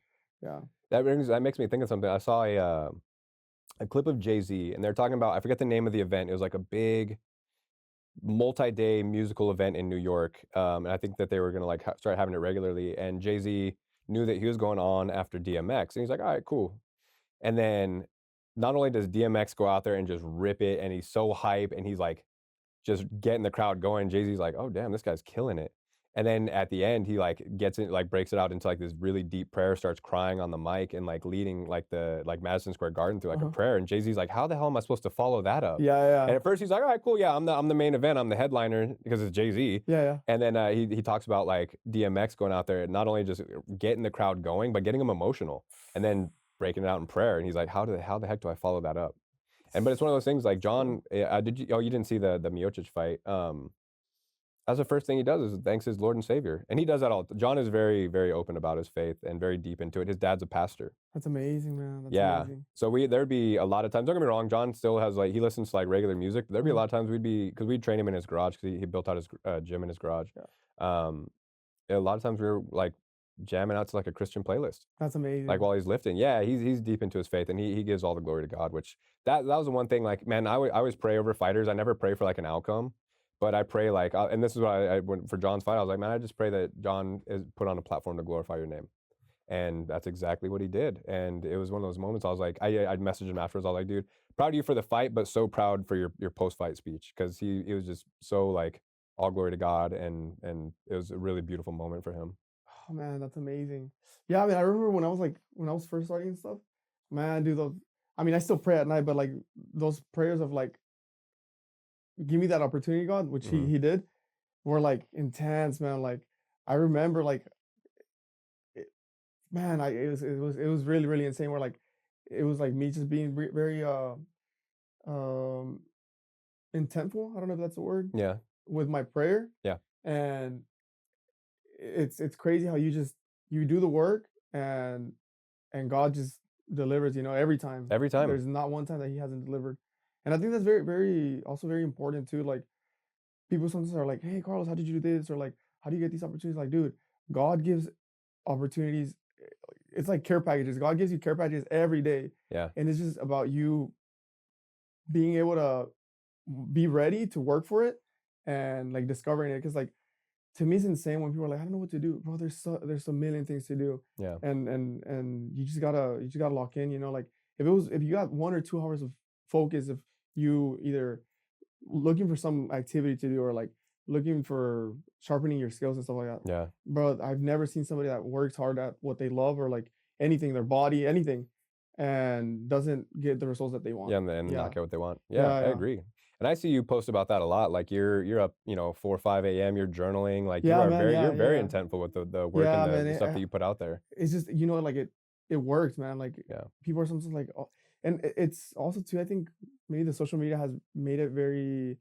Yeah. That makes me think of something. I saw a clip of Jay-Z, and they're talking about I forget the name of the event. It was like a big multi-day musical event in New York, and I think that they were gonna like start having it regularly. And Jay Z knew that he was going on after DMX, and he's like, "All right, cool." And then not only does DMX go out there and just rip it, and he's so hype, and he's like just getting the crowd going. Jay Z's like, "Oh damn, this guy's killing it." And then at the end, he like gets it, like breaks it out into like this really deep prayer, starts crying on the mic and like leading like the like Madison Square Garden through like a Uh-huh. prayer. And Jay Z's like, "How the hell am I supposed to follow that up?" Yeah, And yeah. at first he's like, "All right, cool, yeah, I'm the main event, I'm the headliner because it's Jay Z." Yeah, yeah. And then he talks about like DMX going out there and not only just getting the crowd going, but getting them emotional, and then breaking it out in prayer. And he's like, how the heck do I follow that up?" And but it's one of those things like Cool. John. Did you? Oh, you didn't see the Miocic fight. That's the first thing he does is thanks his Lord and Savior, and he does that all. John is very very open about his faith and very deep into it. His dad's a pastor. That's amazing, man. That's Yeah. amazing. So there'd be a lot of times. Don't get me wrong. John still has like he listens to like regular music, but there'd be a Uh-huh. lot of times because we'd train him in his garage because he built out his gym in his garage. Yeah. Um, a lot of times we were like jamming out to like a Christian playlist. That's Like, amazing. while he's lifting. Yeah, he's deep into his faith, and he gives all the glory to God, which that was the one thing, like, man, I always pray over fighters. I never pray for, like, an outcome, but I pray, like, and this is what I when for John's fight, I was like, "Man, I just pray that John is put on a platform to glorify your name." And that's exactly what he did, and it was one of those moments I was like I'd message him afterwards, I was like, "Dude, proud of you for the fight, but so proud for your post-fight speech because he was just so, like, all glory to God, and it was a really beautiful moment for him." Oh man, that's amazing. Yeah, I mean, I remember when I was like when I was first starting and stuff, man, dude, those I mean, I still pray at night, but like those prayers of like, give me that opportunity, God, which he Mhm. he did, were like intense, man. Like I remember like it, man, it was really, really insane where like it was like me just being very um intentful. I don't know if that's a word Yeah, with my prayer. yeah. And it's crazy how you do the work and God just delivers, every time. Every time. There's not one time that he hasn't delivered. And I think that's very, very also very important too. Like people sometimes are like, "Hey, Carlos, how did you do this?" Or like, "How do you get these opportunities?" Like, dude, God gives opportunities. It's like care packages. God gives you care packages every day, Yeah. and it's just about you being able to be ready to work for it and like discovering it. Because like to me, it's insane when people are like, "I don't know what to do, bro." There's a million things to do, Yeah. and you just gotta lock in. Like if you got 1 or 2 hours of focus, if you either looking for some activity to do or like looking for sharpening your skills and stuff like that, Yeah. bro, I've never seen somebody that works hard at what they love or like anything, their body, anything, and doesn't get the results that they want. Yeah, and Yeah, not get what they want. Yeah, yeah, I yeah, agree. And I see you post about that a lot. Like you're up, 4 or 5 AM, you're journaling, like yeah, man, you're yeah, very yeah, intentful with the work and yeah, man. the stuff that you put out there. It's just like it works, man. Like Yeah. people are sometimes like, oh, and it's also too. I think maybe the social media has made it very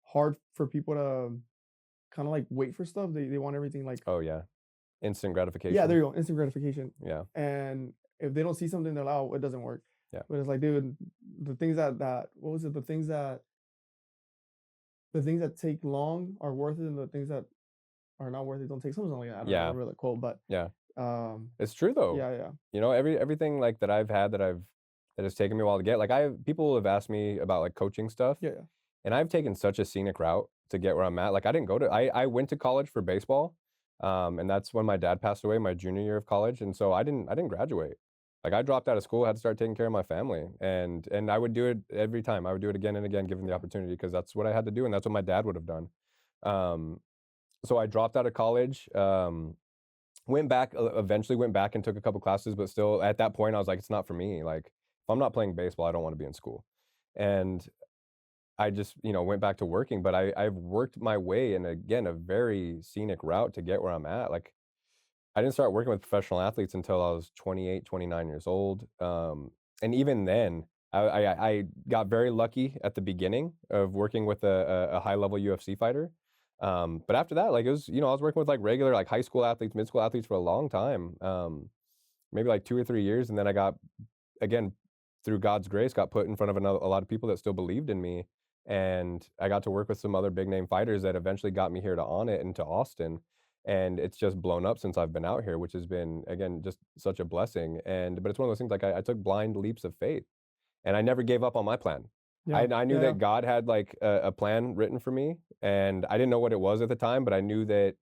hard for people to kind of like wait for stuff. They want everything like, Oh, yeah. Instant yeah, there gratification. you go, instant gratification. Yeah. And if they don't see something, they're like, oh, it doesn't work. Yeah. But it's like, dude, the things that what was it? The things that take long are worth it, and the things that are not worth it don't take something like that. I don't Yeah. remember the quote, but Yeah. um, It's true though. yeah, yeah, Everything like that I've had that has taken me a while to get. Like people have asked me about like coaching stuff, yeah, yeah. and I've taken such a scenic route to get where I'm at. Like I didn't go to I went to college for baseball. And that's when my dad passed away my junior year of college, and so I didn't graduate. Like I dropped out of school, had to start taking care of my family, and I would do it every time. I would do it again and again given the opportunity because that's what I had to do and that's what my dad would have done. Um, so I dropped out of college, went back eventually went back and took a couple classes, but still at that point I was like it's not for me. Like if I'm not playing baseball, I don't want to be in school. And I just, went back to working, but I've worked my way in, again, a very scenic route to get where I'm at. Like, I didn't start working with professional athletes until I was 28, 29 years old. And even then, I got very lucky at the beginning of working with a high level UFC fighter. But after that, like, it was, I was working with like regular, like, high school athletes, mid school athletes for a long time, maybe like 2 or 3 years. And then I got, again, through God's grace, got put in front of a lot of people that still believed in me. And I got to work with some other big name fighters that eventually got me here to On It and to Austin. And it's just blown up since I've been out here, which has been, again, just such a blessing. But it's one of those things, like, I took blind leaps of faith and I never gave up on my plan. I, Yeah, I knew yeah, yeah, that God had like a plan written for me, and I didn't know what it was at the time, but I knew that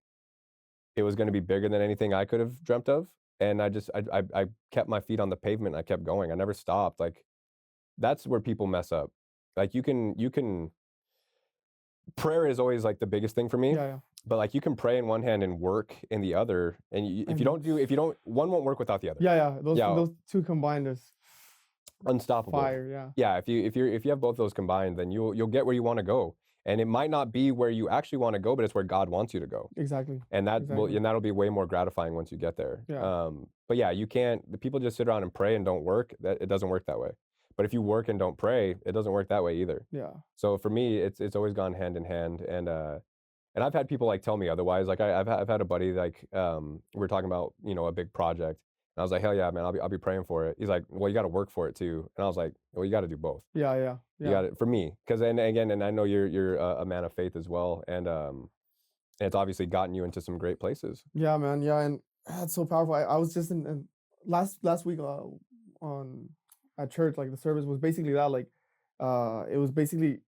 it was going to be bigger than anything I could have dreamt of. And I kept my feet on the pavement. And I kept going. I never stopped. Like, that's where people mess up. Like, you can prayer is always like the biggest thing for me, yeah, yeah. but like, you can pray in one hand and work in the other, and And if you don't, one won't work without the other. yeah, yeah. Yeah, Those two combined is unstoppable. fire. Yeah, Yeah, if you have both those combined, then you'll get where you want to go, and it might not be where you actually want to go, but it's where God wants you to go, exactly, and exactly. that'll be way more gratifying once you get there. Yeah, But yeah, you can't. The people just sit around and pray and don't work. That it doesn't work that way. But if you work and don't pray, it doesn't work that way either. yeah. So for me, it's always gone hand in hand, and I've had people like tell me otherwise. Like, I've had a buddy, like, we were talking about, a big project, and I was like, hell yeah, man, I'll be praying for it. He's like, well, you got to work for it too, and I was like, well, you got to do both. Yeah, yeah, You yeah. got it for me, because, and again, and I know you're a man of faith as well, and it's obviously gotten you into some great places. Yeah, man. Yeah, and that's so powerful. I was just in last week on at church. Like the service was basically that. Like, it was basically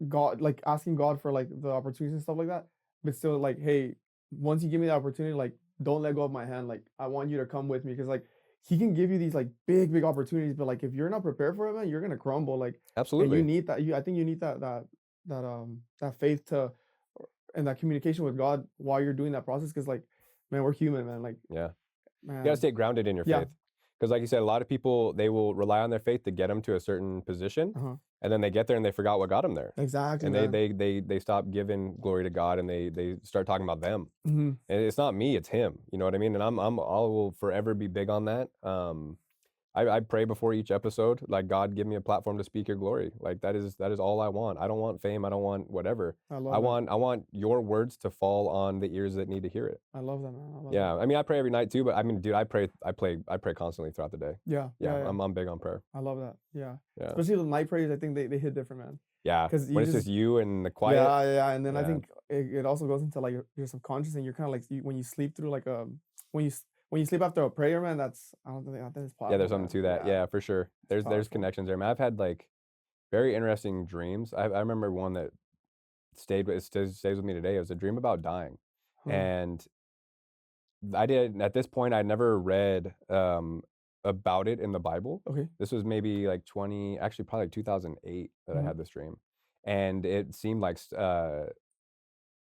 God, like asking God for like the opportunities and stuff like that. But still, like, hey, once you give me the opportunity, like, don't let go of my hand. Like, I want you to come with me because like He can give you these like big opportunities, but like if you're not prepared for it, man, you're gonna crumble. Like, and you Absolutely. need that. I think you need that faith to and that communication with God while you're doing that process. Because like, man, we're human, man. Like, Yeah. You gotta man, stay grounded in your yeah, faith, because, like you said, a lot of people, they will rely on their faith to get them to a certain position, uh huh, and then they get there and they forgot what got them there, exactly, and man. they stop giving glory to God, and they start talking about them, Hmm. and it's not me, it's Him. You know what I mean? And I will forever be big on that. I pray before each episode, like, God, give me a platform to speak your glory. Like, that is all I want. I don't want fame. I don't want whatever. I I love that. want I want your words to fall on the ears that need to hear it. I love that, man. I love that. Yeah, I mean, I pray every night too, but I mean, dude, I pray constantly throughout the day. Yeah, Yeah, yeah, yeah. I'm big on prayer. I love that. Yeah, Yeah. especially the night prayers. I think they hit different, man. Yeah, Because you when it's just just you and the quiet. yeah, yeah, and then I Yeah. think it also goes into like your subconscious, and you're kind of like when you sleep through like when when you sleep after a prayer, man. That's I don't think that is Yeah, powerful, there's something man. to that. Yeah, Yeah, for sure. it's There's powerful. connections there, man. I've had, like, very interesting dreams. I remember one that stays with me today. It was a dream about dying, Huh. and I did at this point, I'd never read, about it in the Bible. Okay. This was maybe like actually probably like 2008 that I Hmm. had this dream, and it seemed like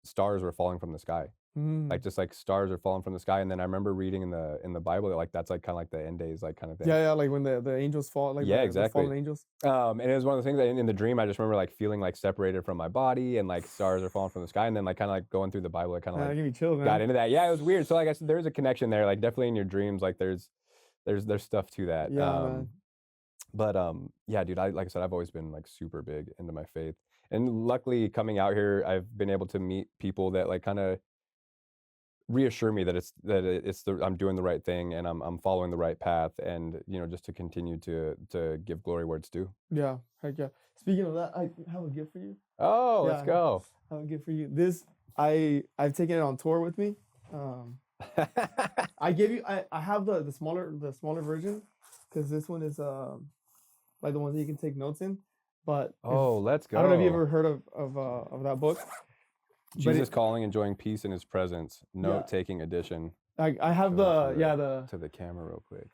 stars were falling from the sky. Like, Mm. just, like, stars are falling from the sky, and then I remember reading in the Bible that, like, that's, like, kinda like the end days, like, kinda thing. Yeah, yeah. Like when the angels fall, like Yeah, the exactly. fallen angels. And it was one of the things that in the dream, I just remember, like, feeling, like, separated from my body, and, like, stars are falling from the sky, and then, like, kinda, like, going through the Bible, I kinda, Man, that like, give me chills, got man. into that. Yeah, it was weird. So, like I said, there's a connection there, like, definitely in your dreams, like, there's stuff to that. Yeah, man. But, yeah, dude, like I said, I've always been, like, super big into my faith, and luckily, coming out here, I've been able to meet people that, like, kinda reassure me that it's I'm doing the right thing, and I'm following the right path, and, just to continue to give glory where it's due. Yeah, heck yeah. Speaking of that, I have a gift for you. Oh, let's Yeah, go. I have a gift for you. This I've taken it on tour with me. Um, I gave you I have the smaller version because this one is like the ones that you can take notes in. But if Oh, let's I don't know if you go. ever heard of that book, but Jesus calling, enjoying peace in his presence, yeah, note-taking edition. I have Show that the yeah the to the camera real quick.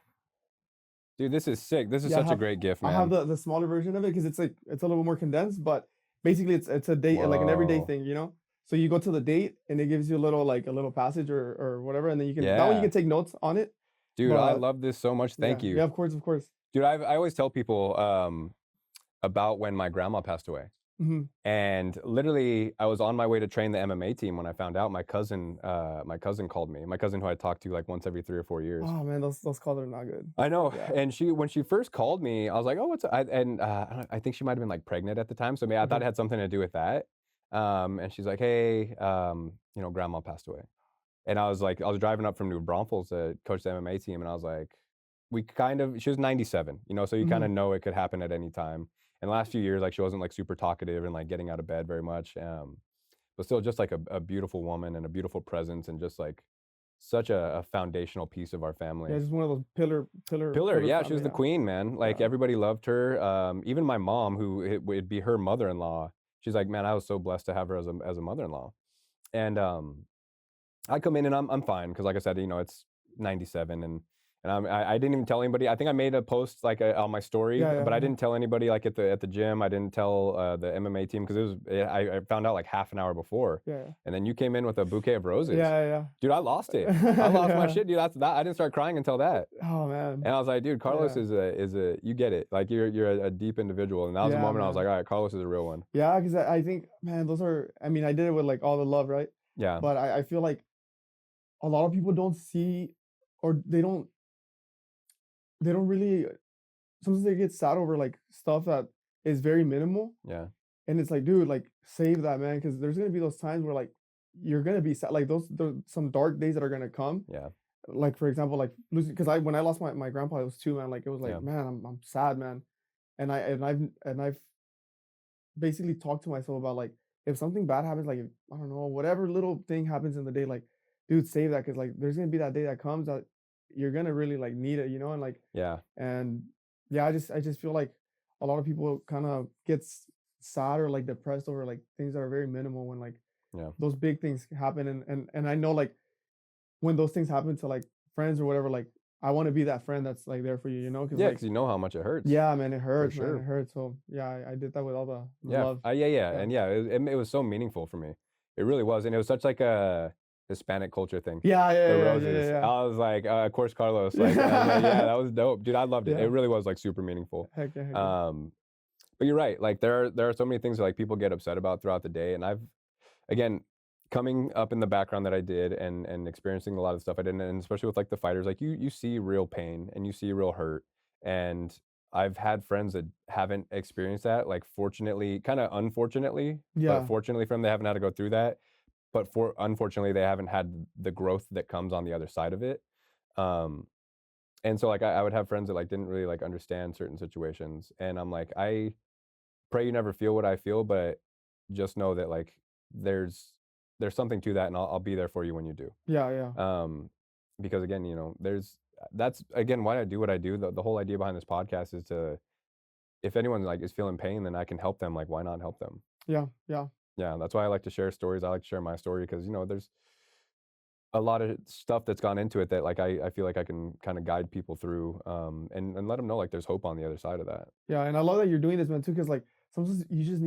Dude, this is sick. This is yeah such a great gift, I have man. the smaller version of it because it's like it's a little more condensed, but basically it's a date like an everyday Whoa. thing, you know. So you go to the date and it gives you a little like a little passage or whatever, and then that one you Yeah. can take notes on it. Dude, I But love this so much. Thank yeah, you. yeah, of course, of course. Dude, I always tell people, about when my grandma passed away. Mhm. And literally, I was on my way to train the MMA team when I found out. My cousin called me. My cousin who I talk to like once every 3 or 4 years. Oh, man, those calls are not good. I know, Yeah. and she when she first called me, I was like, "Oh, what's" I think she might have been, like, pregnant at the time, so maybe I thought Okay. it had something to do with that, and she's like, "Hey, grandma passed away." And I was driving up from New Braunfels to coach the MMA team, and I was like, we kind of she was 97, so you kinda Mhm. know it could happen at any time. In the last few years, like, she wasn't, like, super talkative and, like, getting out of bed very much, but still just, like, a beautiful woman and a beautiful presence and just, like, such a foundational piece of our Yeah, family. just one of those Pillar, pillar yeah, she family, was the yeah. queen, man, like, Yeah. everybody loved her, even my mom, who it would be her mother-in-law, she's like, "Man, I was so blessed to have her as a mother-in-law," and, I come in and I'm fine because, like I said, it's 97 and I didn't even tell anybody. I think I made a post like on my story, Yeah, but yeah, I yeah. didn't tell anybody like at the gym. I didn't tell the MMA team because I found out like half an hour before, Yeah, yeah. and then you came in with a bouquet of roses, Yeah, dude. I lost it. I yeah. lost my Yeah. shit, dude. That I didn't start crying until that, Oh, man. and I was like, dude, Carlos Yeah. is a you get it. Like you're a deep individual, and that was the Yeah, moment I was like, man. all right, Carlos is a real one. Yeah, 'cause I think, man, those are I mean, I did it with, like, all the love, right? Yeah, But I feel like a lot of people don't see or they don't really sometimes they get sad over, like, stuff that is very minimal, yeah, and it's like, "Dude, like, save that, man, because there's gonna be those times where, like, you're gonna be sad, like, those some dark days that are gonna come. yeah, Like, for example, like, losing because when I lost my grandpa, it was too, man, like, it was like, yeah, "Man, I'm sad, man." And I've basically talked to myself about, like, if something bad happens, like, if I don't know, whatever little thing happens in the day, like, dude, save that because like, there's gonna be that day that comes that you're gonna really, like, need it, and, like yeah, and, yeah, I just feel like a lot of people kinda gets sad or, like, depressed over, like, things that are very minimal when, like, yeah. those big things happen, and I know, like, when those things happen to, like, friends or whatever, like, I wanna be that friend that's, like, there for you, because Yeah, like because you know how much it hurts, yeah, man, it for hurts, man, it sure. hurts, so, yeah, I did that with all the Yeah, love. yeah, yeah, Yeah. and yeah, it was so meaningful for me. It really was, and it was such like a Hispanic culture thing. Yeah, The yeah, yeah, yeah, yeah, roses. yeah. I was like, of course, Carlos." Like, I was like, "Yeah, Yeah. that was dope." Dude, I loved it. It Yeah. really was, like, super meaningful. Heck yeah, heck yeah. Um, but you're right, like, there are so many things that, like, people get upset about throughout the day, and I've again, coming up in the background that I did and experiencing a lot of stuff I didn't, and especially with like the fighters, like you see real pain and you see real hurt. And I've had friends that haven't experienced that, like fortunately, kind of unfortunately, but Yeah. fortunately for them, they haven't had to go through that. But for unfortunately, they haven't had the growth that comes on the other side of it. Um, and so like I would have friends that like didn't really like understand certain situations. And I'm like, I pray you never feel what I feel, but just know that like there's there's something to that, and I'll be there for you when you do. Yeah, yeah. Um, because again, there's that's again why I do what I do. The whole idea behind this podcast is to if anyone like is feeling pain, then I can help them. Like, why not help them? Yeah, yeah. Yeah, that's why I like to share stories. I like to share my story because there's a lot of stuff that's gone into it that like I feel like I can kind of guide people through and let them know like there's hope on the other side of that. Yeah, and I love that you're doing this, man, too, because like, sometimes you just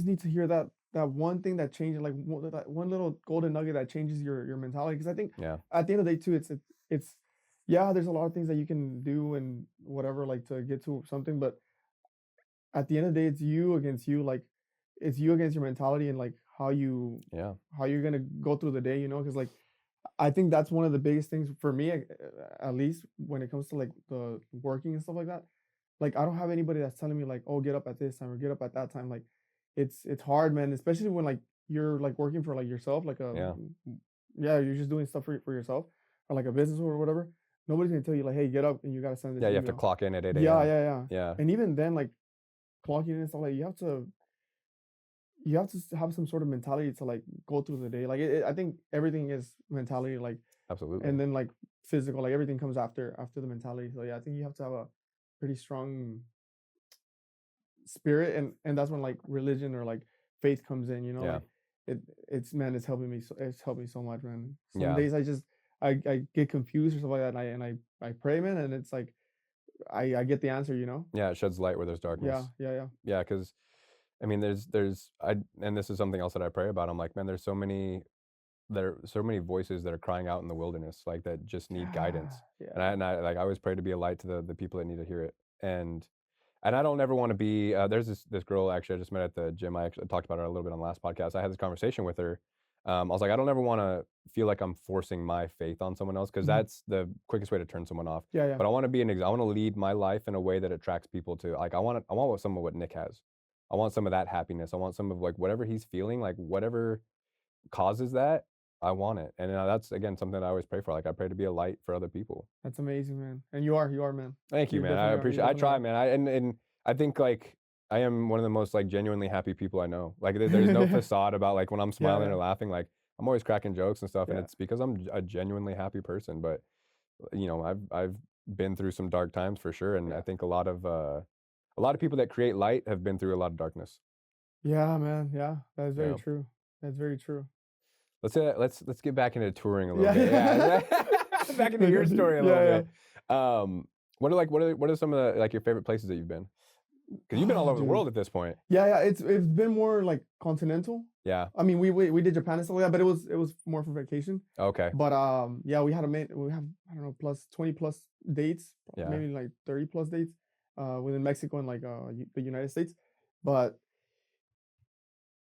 need to hear that one thing that changes, like, that one little golden nugget that changes your mentality. Because I think Yeah, at the end of the day, too, it's yeah, there's a lot of things that you can do and whatever, like, to get to something, but at the end of the day, it's you against you, like, it's you against your mentality and, like, yeah, how you're gonna go through the day, because like, I think that's one of the biggest things for me, at least when it comes to, like, the working and stuff like that. Like, I don't have anybody that's telling me, like, "Oh, get up at this time or get up at that time." Like, it's hard, man, especially when, like, you're, like, working for, like, yourself, like, yeah, yeah, you're just doing stuff for yourself or, like, a business or whatever. Nobody's gonna tell you, like, "Hey, get up and you gotta send yeah. this You have to email." clock in at 8 Yeah, a.m. yeah, yeah. Yeah, And even then, like, clocking in and stuff, like, you have to have some sort of mentality to, like, go through the day. Like, I think everything is mentality, like, absolutely. and then, like, physical, like, everything comes after the mentality. So, yeah, I think you have to have a pretty strong spirit, and that's when, like, religion or, like, faith comes in, Yeah, like, it's man, it's helped me so much, man. Some yeah. days I get confused or stuff like that, and I pray, man, and it's like, I get the answer. Yeah, it sheds light where there's Yeah, darkness. yeah, yeah. Yeah, because I mean, there's I and this is something else that I pray about. I'm like, man, there are so many voices that are crying out in the wilderness, like that just need Yeah, guidance. yeah. And I always pray to be a light to the people that need to hear it. And And I don't ever want to be. There's this girl actually I just met at the gym. I actually talked about her a little bit on the last podcast. I had this conversation with her. I was like, I don't ever want to feel like I'm forcing my faith on someone else because Mhm. that's the quickest way to turn someone off. Yeah, yeah. But I want to be I want to lead my life in a way that attracts people to like. I want some of what Nick has. I want some of that happiness. I want some of like whatever he's feeling, like whatever causes that. I want it, and that's again something that I always pray for. Like I pray to be a light for other people. That's amazing, man. And you are, man. Thank you, You man. I definitely are. You appreciate I definitely try, are. man. And I think, like, I am one of the most, like, genuinely happy people I know. Like, there's no facade about, like, when I'm Yeah, smiling yeah, or laughing, like, I'm always cracking jokes and stuff, and yeah, it's because I'm a genuinely happy person, but, I've been through some dark times for sure, and I yeah. think a lot of people that create light have been through a lot of darkness. Yeah, man. Yeah, that is very Yeah. true. That's very true. Let's get back into touring a little Yeah, bit. Yeah. Back into Like, your story a little yeah, yeah. bit. What are some of the, like, your favorite places that you've been? Because 'Cause you've been all Oh, over the dude. world at this point. Yeah, yeah. It's been more like continental. Yeah. I mean, we did Japan and stuff like that, but it was more for vacation. Okay. But yeah, we have I don't know plus 20 plus dates, Yeah. maybe like 30 plus dates, within Mexico and like the United States. But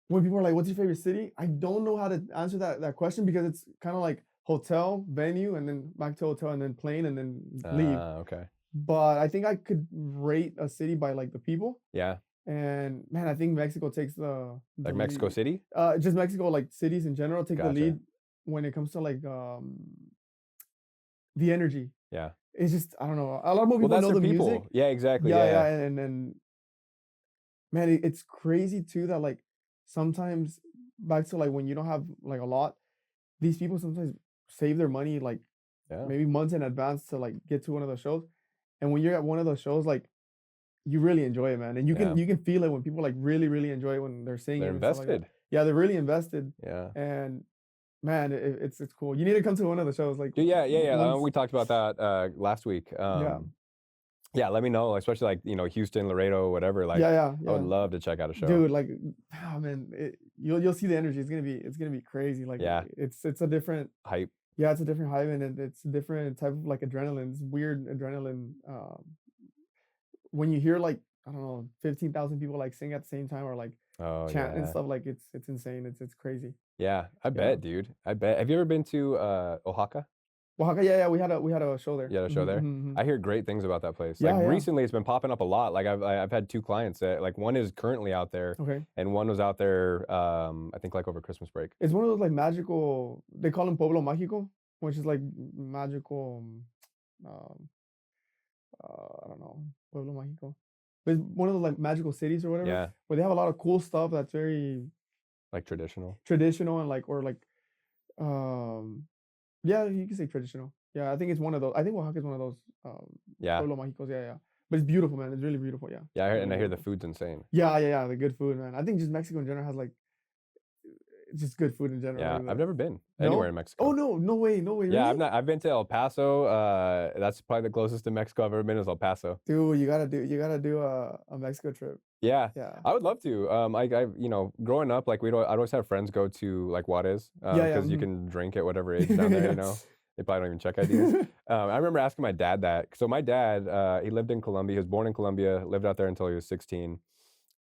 when people are like, "What's your favorite city?" I don't know how to answer that question because it's kind of like hotel, venue, and then back to hotel, and then plane, and then leave. Okay. But I think I could rate a city by like the people. Yeah. And man, I think Mexico takes the Like Mexico lead. City? Just Mexico, like cities in general, take the Gotcha. lead when it comes to like the energy. Yeah. It's just I don't know. A lot more Well, people that's know their the people. music. Yeah, exactly. Yeah, Yeah, yeah, yeah. and then man, it's crazy too that like sometimes back to like when you don't have like a lot, these people sometimes save their money like Yeah. maybe months in advance to like get to one of those shows. And when you're at one of those shows, like you really enjoy it, man, and Yeah. you can feel it when people, like, really, really enjoy it when they're singing They're and stuff like that. invested. Yeah, they're really invested, Yeah. and man, it's cool. You need to come to one of the shows, like, Dude, yeah, yeah, yeah, once. we talked about that, last week. Yeah. Yeah, let me know, especially, like, Houston, Laredo, whatever, like, Yeah, yeah, I would yeah. love to check out a show. Dude, like, ah, man, you'll see the energy. It's gonna be crazy. Like, Yeah. it's a different. Hype. Yeah, it's a different hype, and it's a different type of, like, adrenaline. It's weird adrenaline, when you hear, like, I don't know, 15,000 people, like, sing at the same time or, like, Oh, chant and yeah. stuff, like, it's insane. It's crazy. Yeah, I Yeah. bet, dude. I bet. Have you ever been to, Oaxaca? Oaxaca, yeah, yeah, we had a show there. You had a show Mhm, there? mhm, mhm. I hear great things about that place. Like, Yeah, yeah. recently, it's been popping up a lot. Like, I've had 2 clients that like, one is currently out there, Okay. and one was out there, I think, like, over Christmas break. It's one of those, like, magical they call them Pueblo Mágico, which is, like, magical, um, I don't know, Pueblo Mágico. But it's one of those, like, magical cities or whatever, Yeah, where they have a lot of cool stuff that's very like, traditional. traditional and, like or, like, um yeah, you can say traditional. Yeah, I think it's one of those I think Oaxaca is one of those, Yeah. Pueblo Mágicos, yeah, yeah. But it's beautiful, man, it's really beautiful, yeah. Yeah, Really I hear the beautiful. food's insane. Yeah, yeah, yeah, the good food, man. I think just Mexico in general has, like, just good food in general, Yeah, like I've the never been anywhere no? in Oh, Mexico. no, no way, Yeah, really? I've been to El Paso, that's probably the closest to Mexico I've ever been is El Paso. Dude, you gotta do a Mexico trip. Yeah, Yeah. I would love to. Growing up, like, I'd always have friends go to, like, Juarez, Yeah, yeah, because you mhm. can drink at whatever age down there, you know? They probably don't even check IDs. I remember asking my dad that. So my dad, he lived in Colombia. He was born in Colombia, lived out there until he was 16.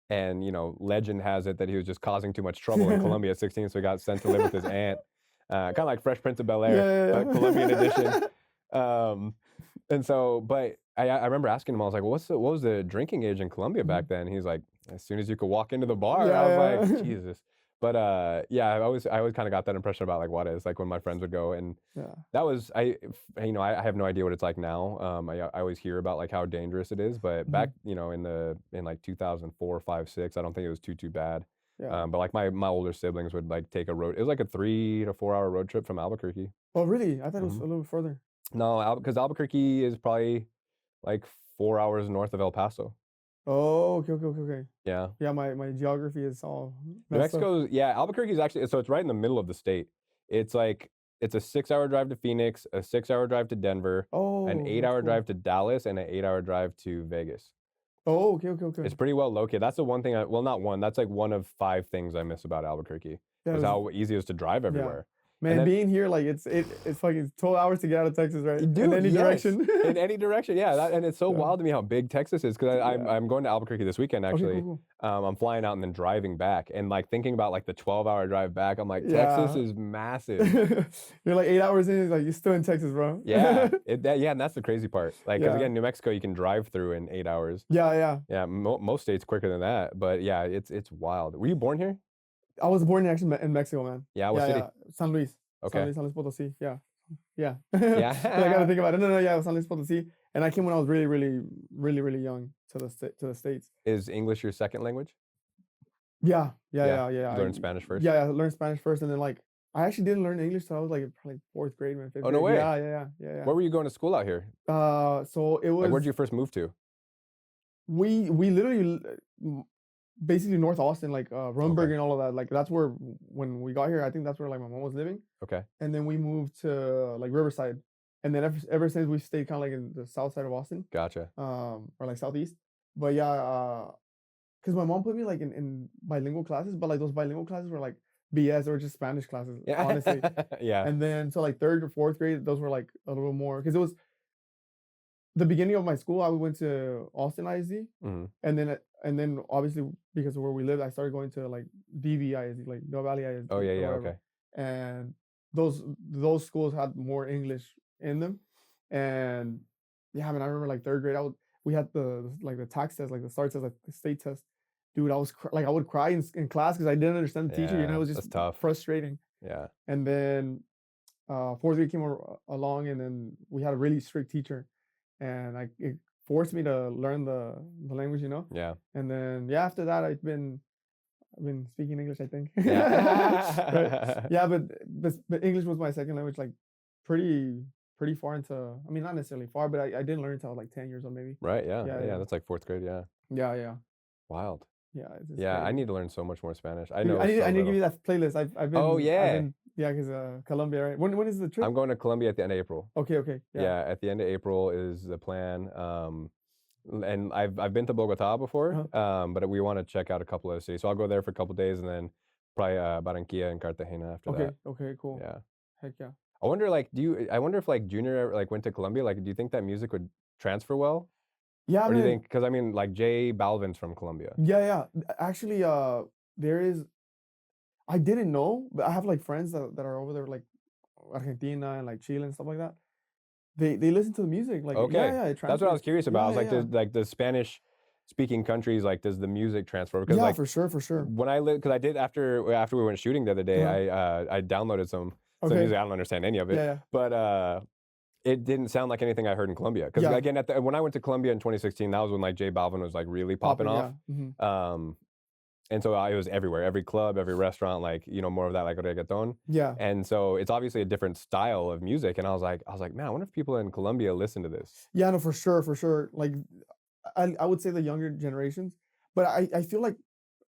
And, legend has it that he was just causing too much trouble in Yeah. Colombia at 16, so he got sent to live with his aunt. Kinda like Fresh Prince of Bel-Air, Yeah, but Colombian yeah, edition. yeah. Um, and so, but I remember asking him, I was like, what was the drinking age in Colombia back Mhm. then? He's like, as soon as you could walk into the bar. I was Yeah, like, yeah. Jesus. But yeah, I always kind of got that impression about like what is like when my friends would go, and Yeah. that was I have no idea what it's like now. I always hear about like how dangerous it is, but back Mhm. in like 2004, 5, 6, I don't think it was too bad. Yeah. But like my older siblings would like take a road. It was like a 3 to 4 hour road trip from Albuquerque. Oh, really? I thought it was hmm a little further. No, because Albuquerque is probably like 4 hours north of El Paso. Oh, okay, okay, okay, okay. Yeah. Yeah, my geography is all New messed up. Mexico, yeah, Albuquerque is actually so it's right in the middle of the state. It's like it's a 6 hour drive to Phoenix, a 6 hour drive to Denver, an Oh, eight that's hour cool. drive to Dallas, and an 8 hour drive to Vegas. Oh, okay, okay, okay. It's pretty well located. That's the one thing well, not one, that's like one of 5 things I miss about Albuquerque, Yeah, is how easy it is to drive yeah. everywhere. And Man, then being here, like it's fucking 12 hours to get out of Texas, right? In dude, any yes, direction. in any direction, yeah, and it's so Yeah. wild to me how big Texas is because I'm Yeah. I'm going to Albuquerque this weekend Okay, cool, actually. cool. I'm flying out and then driving back, and like thinking about like the 12-hour drive back, I'm like, Texas Yeah. is massive. You're like 8 hours in, like you're still in Texas, bro. Yeah, yeah, and that's the crazy part. Like, because Yeah. again, New Mexico you can drive through in 8 hours. Yeah, yeah. Yeah, most states quicker than that, but yeah, it's wild. Were you born here? I was born actually in Mexico, man. Yeah, what Yeah, city? yeah. San Luis. Okay. San Luis Potosí. Yeah. Yeah. 'Cause I gotta Yeah. think about it. No, no, yeah, San Luis Potosí. And I came when I was really, really, really, really young to the States. Is English your second language? Yeah, yeah, Yeah. yeah, yeah. You learned Spanish first? Yeah, yeah, I learned Spanish first, and then like I actually didn't learn English till I was like probably fourth grade, man, fifth Oh, no grade. way. Yeah, yeah, yeah, yeah, yeah. Where were you going to school out here? So it Like, where'd was you first move to? we literally basically North Austin, like Rumberg Okay. and all of that. Like that's where when we got here, I think that's where like my mom was living. Okay. And then we moved to like Riverside, and then ever since we stayed kind of like in the south side of Austin, Gotcha. or like southeast. But yeah, because my mom put me like in bilingual classes, but like those bilingual classes were like BS or just Spanish classes, Yeah. honestly. Yeah. And then so like third or fourth grade, those were like a little more because it was the beginning of my school. I went to Austin ISD, Mhm. and then obviously because of where we lived, I started going to like DV ISD, like Del Valley ISD Oh, yeah, or yeah, whatever. okay. And those schools had more English in them. And yeah, I mean, I remember like third grade, we had the tax test, like the STAR test, like the state test. Dude, I would cry in class because I didn't understand the teacher. You know, Yeah, it was that's just tough. frustrating. Yeah. And then fourth grade came along, and then we had a really strict teacher, and it forced me to learn the language. You know. Yeah. And then yeah, after that, I've been speaking English, I think. Right. Yeah. Yeah, but English was my second language, like pretty far into. I mean, not necessarily far, but I didn't learn until I was like 10 years old, maybe. Right, yeah, Yeah, yeah, yeah, that's like 4th grade, yeah. yeah, yeah, Wild. yeah. It's Yeah, I crazy. need to learn so much more Spanish. I Dude, know so I need to give little. you that playlist. Oh, I've yeah. been yeah, because Colombia, right? When is the trip? I'm going to Colombia at the end of April. Okay, okay, yeah, Yeah, at the end of April is the plan. And I've been to Bogota before, uh-huh. but we want to check out a couple of cities. So I'll go there for a couple days and then probably Barranquilla and Cartagena after Okay, that. okay, cool. Yeah. Heck yeah. I wonder if like Junior ever, like went to Colombia, like do you think that music would transfer well? Yeah, Or do you man. think, because I mean like J Balvin's from Colombia. Yeah, yeah. Actually, there is. I didn't know, but I have like friends that are over there, like Argentina and like Chile and stuff like that. They listen to the music, like yeah, Okay. yeah, it That's what I transfers. was curious about. I Yeah, was yeah, like, yeah. does like the Spanish speaking countries, like does the music transfer? Because Yeah, like for sure, for sure. when I lived, because I did after we went shooting the other day, Uh-huh. I downloaded some Okay. music. I don't understand any of it, Yeah, yeah. but it didn't sound like anything I heard in Colombia. Because Yeah. again, when I went to Colombia in 2016, that was when like J Balvin was like really popping Popping, off. yeah. Mhm. And so it was everywhere, every club, every restaurant, like more of that like reggaeton. Yeah. And so it's obviously a different style of music. And I was like, man, I wonder if people in Colombia listen to this. Yeah, no, for sure, for sure. Like I would say the younger generations, but I feel like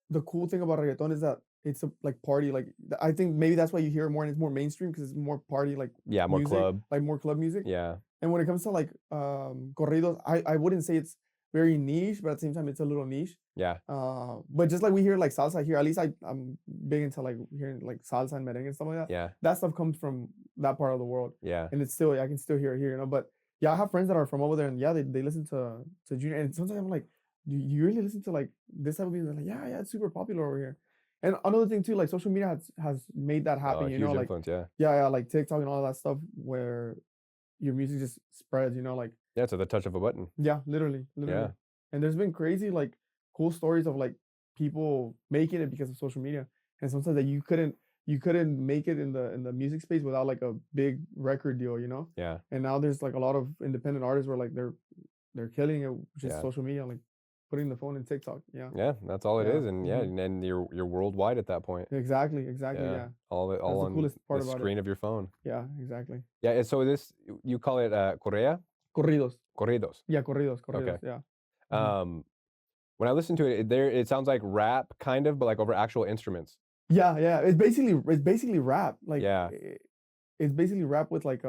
the cool thing about reggaeton is that it's a like party, like I think maybe that's why you hear it more and it's more mainstream because it's more party like Yeah, more music, club. like more club music. Yeah. And when it comes to like corridos, I wouldn't say it's very niche, but at the same time it's a little niche. Yeah. But just like we hear like salsa here, at least I'm big into like hearing like salsa and merengue and stuff like that. Yeah. That stuff comes from that part of the world. Yeah. And it's still I can still hear it here, you know. But yeah, I have friends that are from over there, and yeah, they listen to Junior, and sometimes I'm like, do you really listen to like this type of music? They're like, yeah, it's super popular over here. And another thing too, like social media has made that happen, you Huge know, like influence. Yeah. yeah, like TikTok and all that stuff where your music just spreads, you know, like Yeah. It's at the touch of a button. yeah, literally. Yeah. And there's been crazy like cool stories of like people making it because of social media, and sometimes that you couldn't make it in the music space without like a big record deal, you know. Yeah. And now there's like a lot of independent artists where like they're killing it just Yeah. social media, like putting the phone in TikTok. Yeah. Yeah. That's all it Yeah. is. And yeah, Mhm. and you're worldwide at that point. Exactly. Yeah. Yeah. All That's the on coolest part the about it. screen of your phone. Yeah. Exactly. Yeah. And so you call it Correa? Corridos. Corridos. Yeah. Corridos. Okay. Yeah. Mhm. When I listen to it, it sounds like rap kind of, but like over actual instruments. Yeah. Yeah. It's basically rap. Like Yeah. it's basically rap with like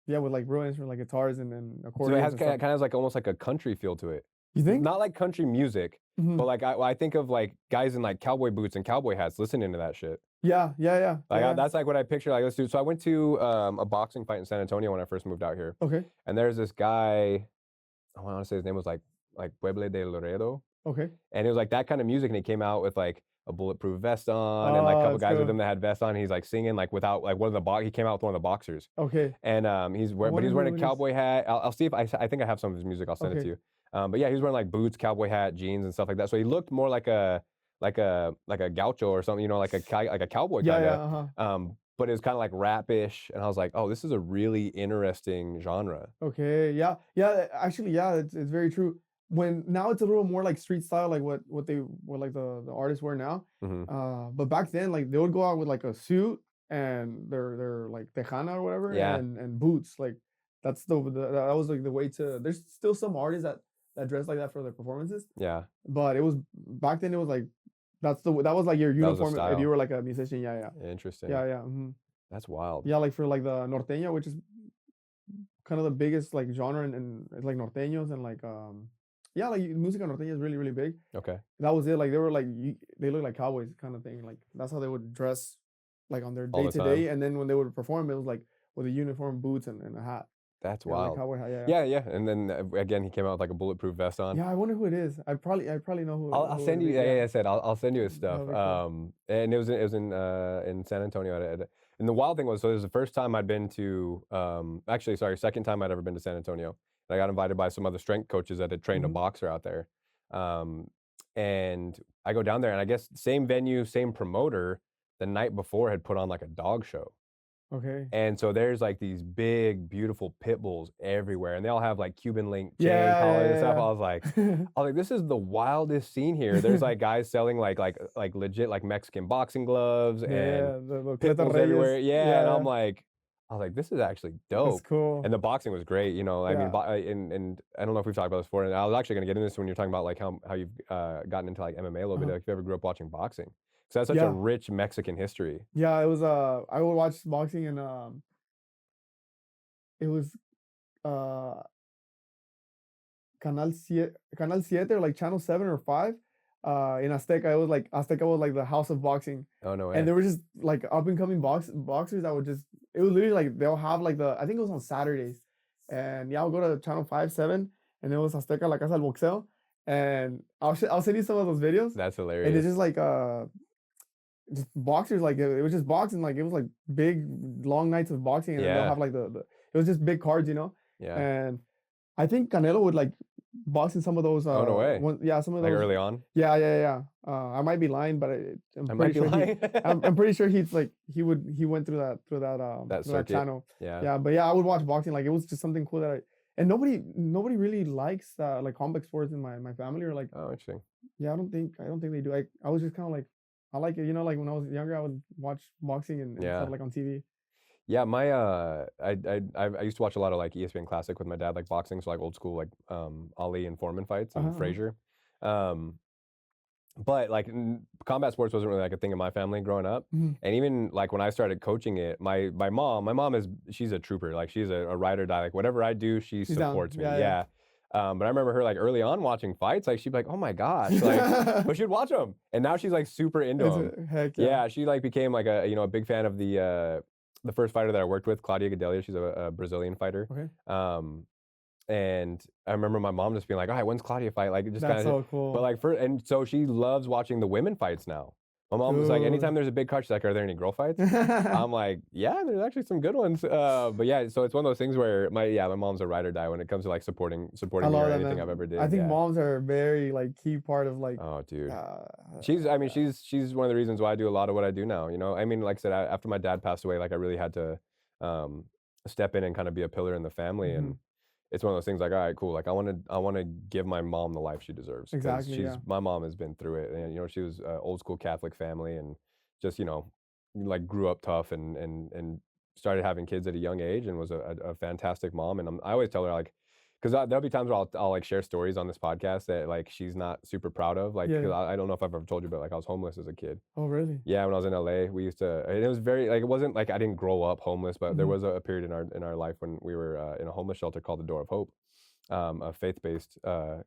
yeah, with like real instruments like guitars and So it accordions has and kind stuff. of like almost like a country feel to it. You think? Not like country music, But Mhm. like I think of like guys in like cowboy boots and cowboy hats listening to that shit. Yeah, yeah, yeah, Like yeah. that's like what I picture. Like let's do. So I went to a boxing fight in San Antonio when I first moved out here, Okay, and there's this guy. I want to say his name was like Pueble de Laredo, okay. and it was like that kind of music, and he came out with like a bulletproof vest on, and like a couple That's guys with cool. him that had vests on. He's like singing like without like one of the he came out with one of the boxers, Okay. and I but wonder he's wearing who a it is. cowboy hat. I'll see if I think I have some of his music. I'll send it to Okay. you. But yeah, he was wearing like boots, cowboy hat, jeans, and stuff like that. So he looked more like a gaucho or something, you know, like a cowboy Yeah, kind yeah, of. uh-huh. But it was kind of like rap-ish, and I was like, oh, this is a really interesting genre. Okay, yeah, yeah, actually, yeah, it's very true. When now it's a little more like street style, like what like the artists wear now. Hmm. But back then, like they would go out with like a suit and their like tejana or whatever Yeah, and boots. Like that's that was like the way to. There's still some artists that dress like that for their performances, yeah, but it was back then. It was like that was like your that was a uniform if you style. were like a musician. Yeah, yeah, Interesting. yeah, yeah. Mhm. That's wild. Yeah, like for like the norteña, which is kind of the biggest like genre and it's like norteños and like yeah, like música norteña is really really big. Okay, That was it. Like they were like they look like cowboys kind of thing. Like that's how they would dress like on their all day the to time. day. And then when they would perform, it was like with a uniform, boots, and a hat. That's Yeah, like wild. cowboy hat. Yeah, yeah. Yeah, yeah. And then again, he came out with like a bulletproof vest on. Yeah, I wonder who it is. I probably know I'll who it send would you. be. Yeah, Yeah, yeah, I said I'll send you his that stuff. would be cool. And it was in San Antonio. And the wild thing was, so it was the first time I'd been to. Actually, sorry, second time I'd ever been to San Antonio. And I got invited by some other strength coaches that had trained a Hmm. boxer out there. Um, and I go down there, and I guess same venue, same promoter. The night before had put on like a dog show. Okay. And so there's like these big, beautiful pit bulls everywhere, and they all have like Cuban link chain Yeah, collars and stuff. yeah, yeah, yeah. I was like, this is the wildest scene here. There's like guys selling like legit like Mexican boxing gloves and Yeah, the pit Carlos bulls everywhere. Reyes. Yeah, and Yeah, yeah. I was like, this is actually That's dope. cool. And the boxing was great, you know. I mean, Yeah. and I don't know if we've talked about this before. And I was actually gonna get into this when you're talking about like how you've gotten into like MMA a little bit. Uh-huh. Like, if you ever grew up watching boxing, because that's such a Yeah. rich Mexican history. Yeah, it was I would watch boxing and it was uh Canal 7 or like Channel 7 or 5 in Azteca. It was like Azteca was like the house of boxing. Oh no And way. there were just like up and coming boxers that would just it was literally like they'll have like I think it was on Saturdays. And yeah, I'll go to Channel 5, 7, and it was Azteca La Casa del Boxeo. And I'll send you some of those videos. That's And it's hilarious. just like just boxers like it was just boxing like it was like big long nights of boxing and then they'll Yeah, have like the it was just big cards, you know. yeah. And I think Canelo would like box in some of those Oh, no way. yeah, some of Like those. early on? Yeah, yeah, yeah. I might be lying, but I'm I might pretty be sure lying. I'm pretty sure he's like he went That through that circuit. channel. Yeah. Yeah, but yeah, I would watch boxing like it was just something cool that and nobody really likes like combat sports in my family or like Oh, interesting. yeah, I don't think they do. I was just kind of like I like it, you know, like when I was younger I would watch boxing and stuff Yeah. like on TV. Yeah, my, I used to watch a lot of, like, ESPN Classic with my dad, like, boxing, so, like, old school, like, Ali and Foreman fights Uh-huh, and uh-huh. Frazier. Um, but, like, combat sports wasn't really, like, a thing in my family growing up, Mhm. and even, like, when I started coaching it, my mom is she's a trooper, like, she's a ride or die, like, whatever I do, she She's down. supports me, Yeah, yeah. yeah. But I remember her, like, early on watching fights, like, she'd be like, "Oh my gosh," like but she'd watch them, and now she's, like, super into It's them. a heck yeah. Yeah, she, like, became, like, a big fan of the first fighter that I worked with, Claudia Gadelha. She's a Brazilian fighter. Okay. Um, and I remember my mom just being like, "All right, when's Claudia fight?" Like, it just That's kinda so but, cool. like, and so she loves watching the women fights now. My mom was like, Dude. anytime there's a big card, she's like, "Are there any girl fights?" I'm like, "Yeah, there's actually some good ones." But yeah, so it's one of those things where my mom's a ride or die when it comes to, like, supporting I me or love that, anything I've man. ever I did, think yeah. moms are a very, like, key part of, like, Oh, dude. uh, I mean, she's one of the reasons why I do a lot of what I do now, you know? I mean, like I said, after my dad passed away, like, I really had to, um, step in and kinda be a pillar in the family, and mhm. it's one of those things like, "Alright, cool, like, I wanna give my mom the life she deserves because Exactly, yeah. my mom has been through it, and, you know, she was a old school Catholic family and just, you know, like, grew up tough and started having kids at a young age and was a fantastic mom, and I always tell her, like 'cause there'll be times where I'll, like, share stories on this podcast that, like, she's not super proud of, like, Yeah, 'cause yeah. I don't know if I've ever told you, but, like, I was homeless as a kid. Oh, really? Yeah, when I was in LA, we used to and it was very like, it wasn't like I didn't grow up homeless, but there Mhm. was a period in our life when we were, in a homeless shelter called the Door of Hope, a faith-based, I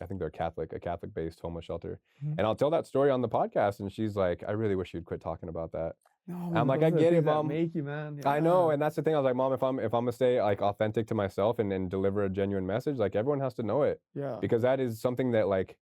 think they're a Catholic-based homeless shelter. Mhm. And I'll tell that story on the podcast, and she's like, "I really wish you'd quit talking about that." No, I'm because like, "I those are the get it, things that mom. make you, man. I know." Yeah. And that's the thing. I was like, "Mom, if I'm gonna stay like authentic to myself and deliver a genuine message, like everyone has to know it Yeah. because that is something that like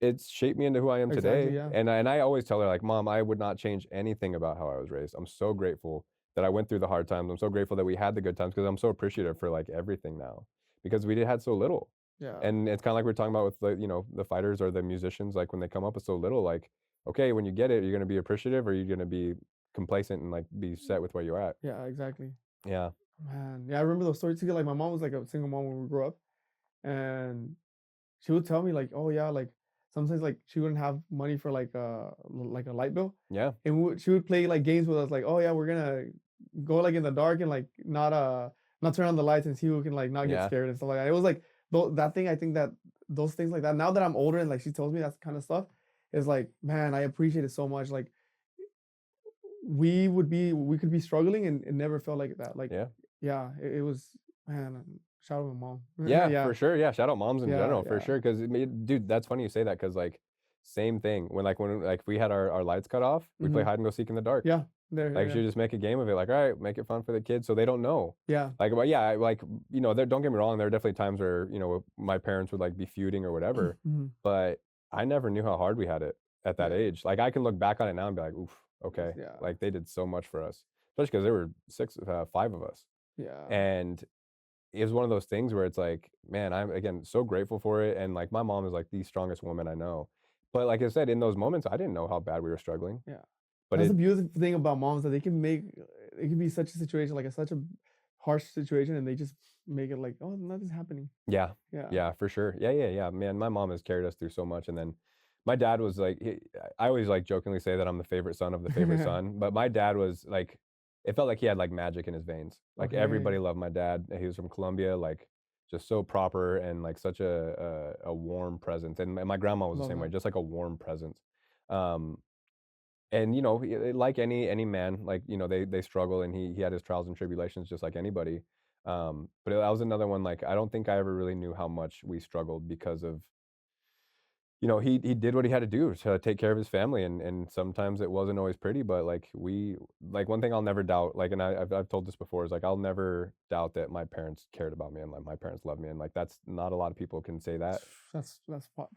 it's shaped me into who I am Exactly, today." yeah. And I always tell her like, "Mom, I would not change anything about how I was raised. I'm so grateful that I went through the hard times. I'm so grateful that we had the good times because I'm so appreciative for like everything now because we did had so little." Yeah. And it's kind of like we're talking about with the the fighters or the musicians like when they come up with so little like okay when you get it you're gonna be appreciative or you're gonna be complacent and like be set with where you're at. Yeah, exactly. Yeah. Man, yeah, I remember those stories too, like, my mom was, like, a single mom when we grew up, and she would tell me, like, "Oh, yeah," like, sometimes, like, she wouldn't have money for, like, a light bill, Yeah. and she would play, like, games with us, like, "Oh, yeah, we're gonna go, like, in the dark and, like, not turn on the lights and see who can, like, not get Yeah. scared," and stuff like that. It was, like, that thing I think that those things like that now that I'm older and, like, she tells me that kinda stuff, is like, man, I appreciate it so much, like, we could be struggling and it never felt like that, like, Yeah. yeah, it was man, shout out to my mom. Yeah, Yeah, for sure. Yeah, shout out moms in yeah, general for yeah. sure. Because dude, that's funny you say that because like same thing when like we had our lights cut off, we play Mhm. hide and go seek in the dark. Yeah, there, Like, yeah, she just make a game of it, like, "Alright, make it fun for the kids," so they don't know. yeah, Like, well, yeah, like, there don't get me wrong, there are definitely times where, my parents would, like, be feuding or whatever, mhm, but I never knew how hard we had it at that yeah, age. Like, I can look back on it now and be like, "Oof, okay." yeah, Like, they did so much for us, especially because there were 5 of us, yeah, and it was one of those things where it's like, man, I'm, again, so grateful for it, and, like, my mom is, like, the strongest woman I know. But like I said, in those moments, I didn't know how bad we were struggling, yeah. but That's the it beautiful thing about moms that they can make it can be such a situation, like, such a harsh situation, and they just make it like, "Oh, nothing's happening." Yeah. Yeah. Yeah, for sure. Yeah, yeah, yeah. Man, my mom has carried us through so much, and then my dad was like I always, like, jokingly say that I'm the favorite son of the favorite son, but my dad was, like it felt like he had, like, magic in his veins. Like, Okay. everybody loved my dad, he was from Colombia, like, just so proper and, like, such a warm presence, and my grandma was the Love same way, that. just like a warm presence. Um, and, like any man, like, they struggle, and he had his trials and tribulations just like anybody. But that was another one, like, I don't think I ever really knew how much we struggled because of he did what he had to do to take care of his family, and sometimes it wasn't always pretty, but, like, one thing I'll never doubt, like, and I've told this before, is, like, I'll never doubt that my parents cared about me and, like, my parents loved me, and, like, that's not a lot of people can say that. That's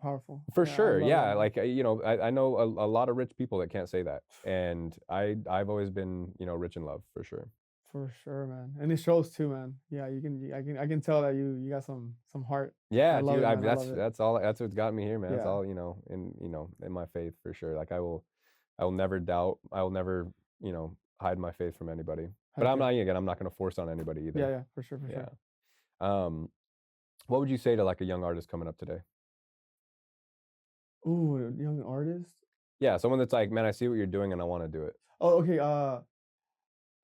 powerful. For Yeah, I sure, love yeah, that, man. like, I know a lot of rich people that can't say that, and I've always been, rich in love, for sure. For sure, man, and it shows too, man. Yeah, I can tell that you got some heart. I Yeah, love dude, it, I man. I love it. that's what's got me here, man, that's Yeah. all, in my faith, for sure, like, I will never doubt, I will never, hide my faith from anybody, but Heck yeah. I'm not gonna force on anybody Yeah, either. yeah, for sure, for Yeah. sure. Um, what would you say to, like, a young artist coming up today? Ooh, a young artist? Yeah, someone that's like, "Man, I see what you're doing and I wanna do it." Oh, okay,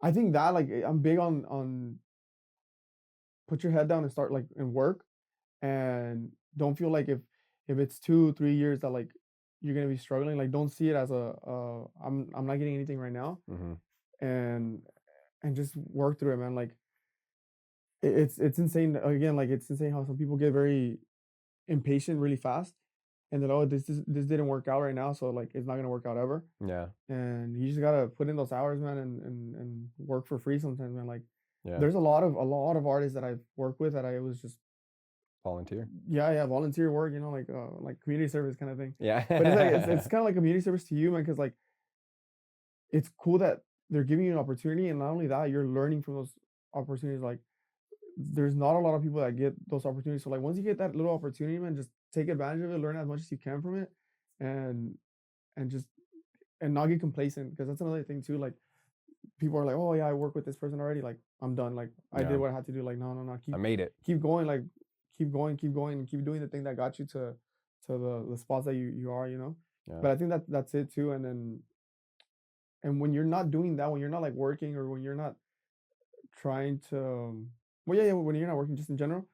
I think that, like, I'm big on put your head down and start, like, and work, and don't feel like if it's 2, 3 years that, like, you're gonna be struggling, like, don't see it as I'm not getting anything right now, Mhm. and just work through it, man, like, it's insane, again, like, it's insane how some people get very impatient really fast, and then, "Oh, this didn't work out right now, so, like, it's not gonna work out ever." Yeah, And you just gotta put in those hours, man, and work for free sometimes, man. Like, yeah, there's a lot of artists that I've worked with that I was just volunteer. yeah, yeah, volunteer work, like community service kind of thing. But it's like it's Yeah. kind of like community service to you, man, because like it's cool that they're giving you an opportunity, and not only that, you're learning from those opportunities. Like, there's not a lot of people that get those opportunities. So like once you get that little opportunity, man, just take advantage of it, learn as much as you can from it, and just and not get complacent because that's another thing too. Like people are like, "Oh yeah, I work with this person already. Like I'm done. Like I did Yeah, what I had to do." Like no, no, no. I made it. Keep going. Like keep going, and keep doing the thing that got you to the spots that you are. Yeah, But I think that's it too. And when you're not doing that, when you're not like working, or when you're not trying to, well, yeah, yeah, when you're not working, just in general,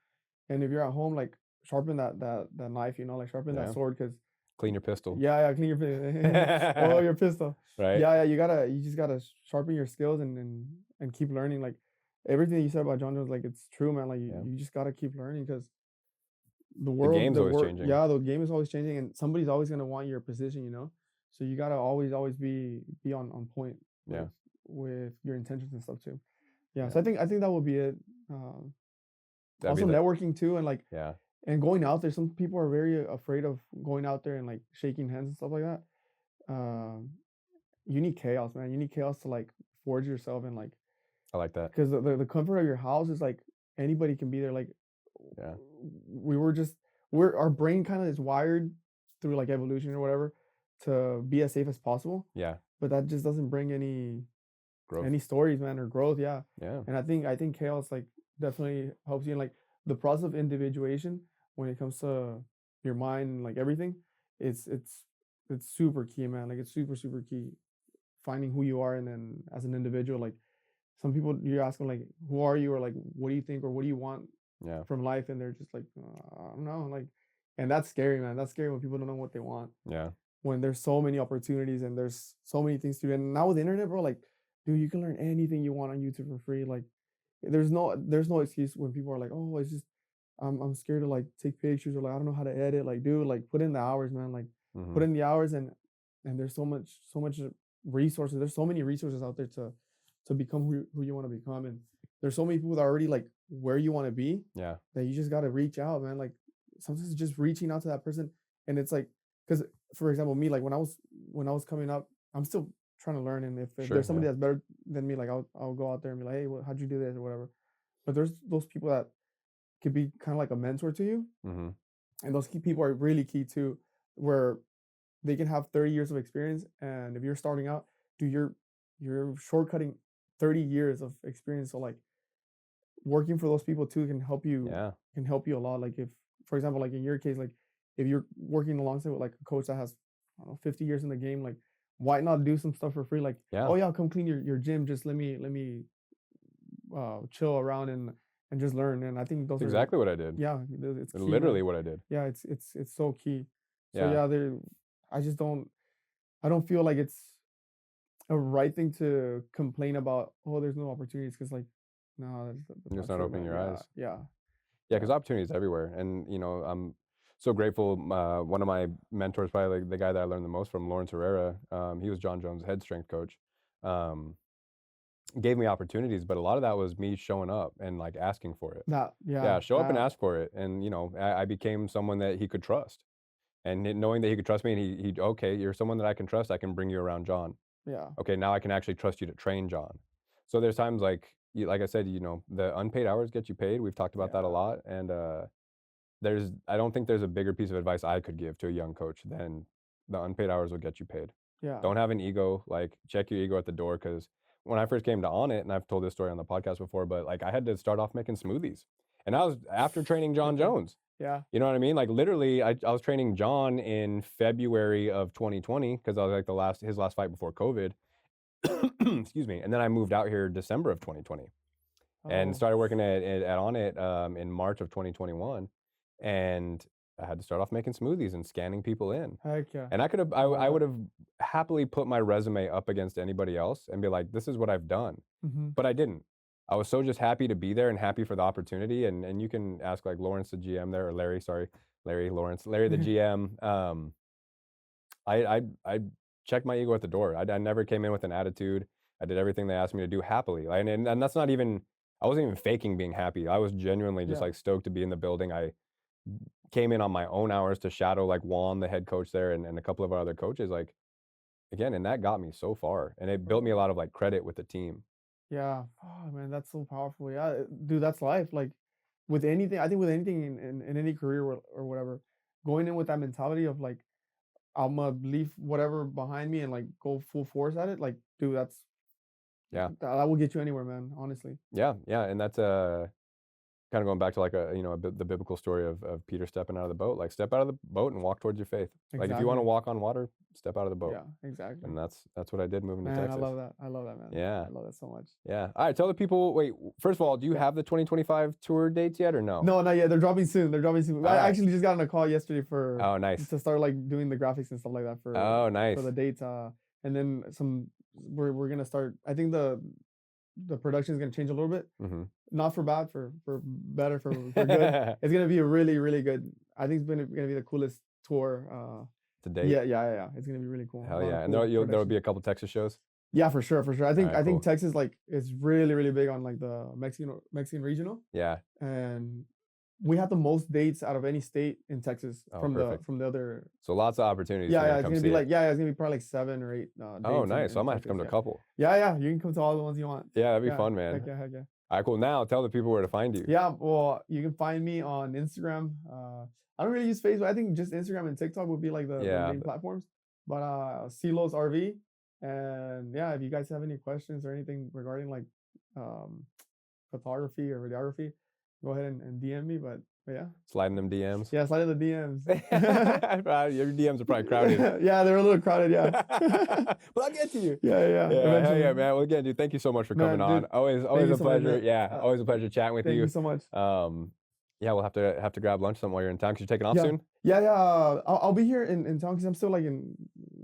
and if you're at home, like sharpen that knife. Like sharpen that yeah. sword, because Clean your pistol. yeah, yeah, clean your oil your pistol. Right? Yeah, yeah, you just gotta sharpen your skills and keep learning. Like everything that you said about John Jones, like it's true, man. Like Yeah. you just gotta keep learning because The game's always changing. yeah, the game is always changing, and somebody's always gonna want your position, you know. So you gotta always be on point Yeah. with your intentions and stuff too. Yeah. Yeah. So I think that would be it. Um, That'd be Also the networking too, and like yeah. and going out there. Some people are very afraid of going out there and like shaking hands and stuff like that. Um, you need chaos, man. You need chaos to like forge yourself and like I like that. because the comfort of your house is like anybody can be there. Like Yeah. we were just we're our brain kind of is wired through like evolution or whatever to be as safe as possible, Yeah. but that just doesn't bring Growth. any stories, man, or growth. Yeah, Yeah. and I think chaos like definitely helps you in like the process of individuation when it comes to your mind and like everything. It's it's it's super key, man. Like it's super key finding who you are and then as an individual like some people you ask them like who are you or like what do you think or what do you want Yeah. from life and they're just like I don't know like and that's scary, man. That's scary when people don't know what they want Yeah. when there's so many opportunities and there's so many things to do. And now with the internet, bro, like, dude, you can learn anything you want on YouTube for free. Like, there's no excuse when people are like, oh, it's just I'm scared to like take pictures or like I don't know how to edit. Like, dude, like put in the hours, man. Like, put Mhm. in the hours and there's so much resources. There's so many resources out there to become who you want to become. And there's so many people that are already like where you want to be Yeah. that you just gotta reach out, man. Like sometimes just reaching out to that person and it's like because for example, me, like when I was coming up, I'm still trying to learn, and if Sure. there's somebody Yeah. that's better than me, like I'll go out there and be like, hey, how'd you do this or whatever. But there's those people that could be kind of like a mentor to you, Mhm. and those key people are really key too, where they can have 30 years of experience, and if you're starting out, do you're shortcutting 30 years of experience. So like working for those people too Yeah. can help you a lot. Like if, for example, like in your case, like if you're working alongside with like a coach that has I don't know 50 years in the game, like why not do some stuff for free? Like, Yeah. oh yeah, I'll come clean your gym. Just let me chill around and just learn. And I think It's those are exactly what I did. yeah, it's key, Literally man. what I did. Yeah, it's so key. So Yeah. yeah, there. I just don't feel like it's a right thing to complain about. Oh, there's no opportunities because like no, that's You're just not not true, opening man. your Yeah, eyes. yeah. Yeah, Yeah. because opportunity is everywhere, and I'm so grateful. One of my mentors, probably like the guy that I learned the most from, Lawrence Herrera. He was John Jones' head strength coach. Um, gave me opportunities, but a lot of that was me showing up and like asking for it. That yeah, Yeah, show up and that ask for it, and I became someone that he could trust, and knowing that he could trust me, and he okay, you're someone that I can trust. I can bring you around John. yeah, Okay, now I can actually trust you to train John. So there's times like like I said, the unpaid hours get you paid. We've talked about that a yeah, lot, and I don't think there's a bigger piece of advice I could give to a young coach than the unpaid hours will get you paid. yeah. Don't have an ego, like, check your ego at the door. Because when I first came to On It, and I've told this story on the podcast before, but, like, I had to start off making smoothies, and I was after training John Jones. Yeah, You know what I mean? Like, literally, I was training John in February of 2020 because I was, like, his last fight before COVID. Excuse me, and then I moved out here December of 2020 and oh, started working at On It, in March of 2021, and I had to start off making smoothies and scanning people in. heck yeah. And I love I that. would have happily put my resume up against anybody else and be like, "This is what I've done," Mhm. but I didn't. I was so just happy to be there and happy for the opportunity, and you can ask, like, Lawrence, the GM there, or Larry, sorry, Larry, the GM. I checked my ego at the door. I never came in with an attitude. I did everything they asked me to do happily, like, and that's not even I wasn't even faking being happy. I was genuinely just, Yeah, like, stoked to be in the building. I came in on my own hours to shadow, like, Juan, the head coach there, and a couple of our other coaches, like, again, and that got me so far, and it built me a bro. lot of, like, credit with the team. Yeah. Oh, man, that's so powerful. Yeah, dude, that's life. Like with anything, I think with anything in any career or whatever, going in with that mentality of like Imma leave whatever behind me and like go full force at it, like, dude, Yeah. that will get you anywhere, man, honestly. Yeah, yeah, and that's, kinda going back to, like, the biblical story of Peter stepping out of the boat, like, step out of the boat and walk towards your faith. Like, if you wanna Exactly. walk on water, step out of the boat, Yeah, exactly. and that's what I did moving to Man, I Texas. love that. I love that, man. Yeah, I love that so much. yeah. Alright, tell the people wait, first of all, do you Yeah. have the 2025 tour dates yet or no? No, not yet. They're dropping soon. They're dropping soon. I Alright. actually just got on a call yesterday for Oh, nice. to start like doing the graphics and stuff like that Oh, for the nice. dates. And then some we're gonna start. I think the production is gonna change a little bit. Hmm. Not for bad, for better, for good. It's gonna be a really, really good. I think it's gonna be the coolest tour. To date. Yeah, yeah, yeah, yeah. It's gonna be really cool. A Hell lot of yeah. And cool there'll be production. a couple Texas shows. Yeah, for sure, for sure. All right, I think cool. Texas like is really, really big on like the Mexican regional, Yeah. and we have the most dates out of any state in Texas Oh, perfect. from the other. So lots of opportunities Yeah, for me yeah, to it's come gonna be see it. like yeah, it's gonna be probably like 7 or 8 Oh, dates nice. So I in might have to Texas. come to a Yeah, couple. yeah, yeah. You can come to all the ones you want. Yeah, that'd be Yeah, fun, heck man. yeah, heck yeah. All right, cool. Now tell the people where to find you. Yeah, well, you can find me on Instagram. I don't really use Facebook. I think just Instagram and TikTok would be like the Yeah. main platforms. But Silos RV. And yeah, if you guys have any questions or anything regarding like um, photography or videography, go ahead and DM me. But yeah, Sliding them DMs. yeah, slide in the DMs. Your DMs are probably crowded. Yeah, they're a little crowded. Yeah. But I'll get to you. Yeah, yeah. Yeah, hell Eventually, yeah, man. Well, again, dude, thank you so much for coming man, on. dude. Always You a so much, pleasure. man. Yeah, always a pleasure chatting with Thank you. you so much. Yeah, we'll have to grab lunch somewhere. You're in town because you're taking off Yeah. soon. Yeah, yeah. I'll be here in town because I'm still like in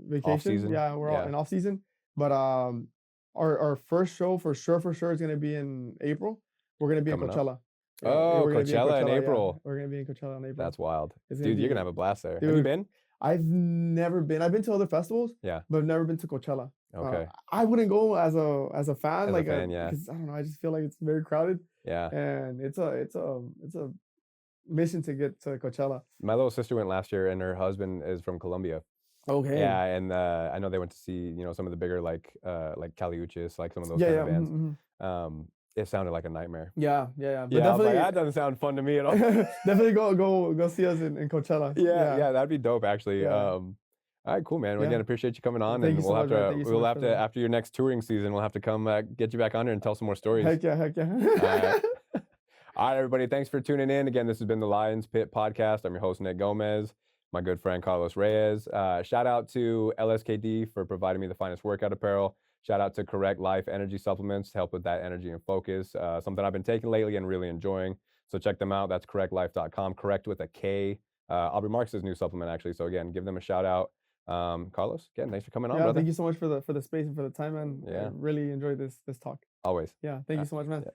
vacation. Off season. Yeah, we're all Yeah. in off season. But our first show for sure is gonna be in April. We're gonna be in Coming up. Coachella. Yeah, Oh, we're gonna be in Coachella in yeah. April. We're gonna be in Coachella in April. That's wild. It's gonna Dude, you're be, gonna have a blast there. Have you dude. been? I've never been. I've been to other festivals, Yeah. but I've never been to Coachella. Okay. I wouldn't go as a fan, As a like fan, yeah. because I don't know. I just feel like it's very crowded, Yeah. and it's a mission to get to Coachella. My little sister went last year, and her husband is from Colombia. Okay. Yeah, and I know they went to see some of the bigger like Caliuchis, like some of those Yeah, kind yeah. of bands. Mhm. It sounded like a nightmare. Yeah, yeah, yeah. But Yeah, I was like, definitely, that doesn't sound fun to me at all. definitely go see us in Coachella. Yeah, yeah, that'd be dope actually. Yeah. All right, cool, man. Well, Yeah. Again, appreciate you coming on, Thank and you so we'll have much, man. to Thank you so we'll much have for to the- after your next touring season, we'll have to come get you back on here and tell some more stories. Heck yeah, heck yeah. right. All right, everybody, thanks for tuning in. Again, this has been the Lions Pit Podcast. I'm your host, Nick Gomez, my good friend Carlos Reyes. Shout out to LSKD for providing me the finest workout apparel. Shout out to Correct Life Energy Supplements to help with that energy and focus. Something I've been taking lately and really enjoying. So check them out. That's correctlife.com. Correct with a K. Aubrey Marks' new supplement, actually. So again, give them a shout out. Carlos, again, thanks for coming on, Yeah, brother. thank you so much for the space and for the time, man. Yeah. I really enjoyed this talk. Always. Yeah, thank you so much, man. Yeah.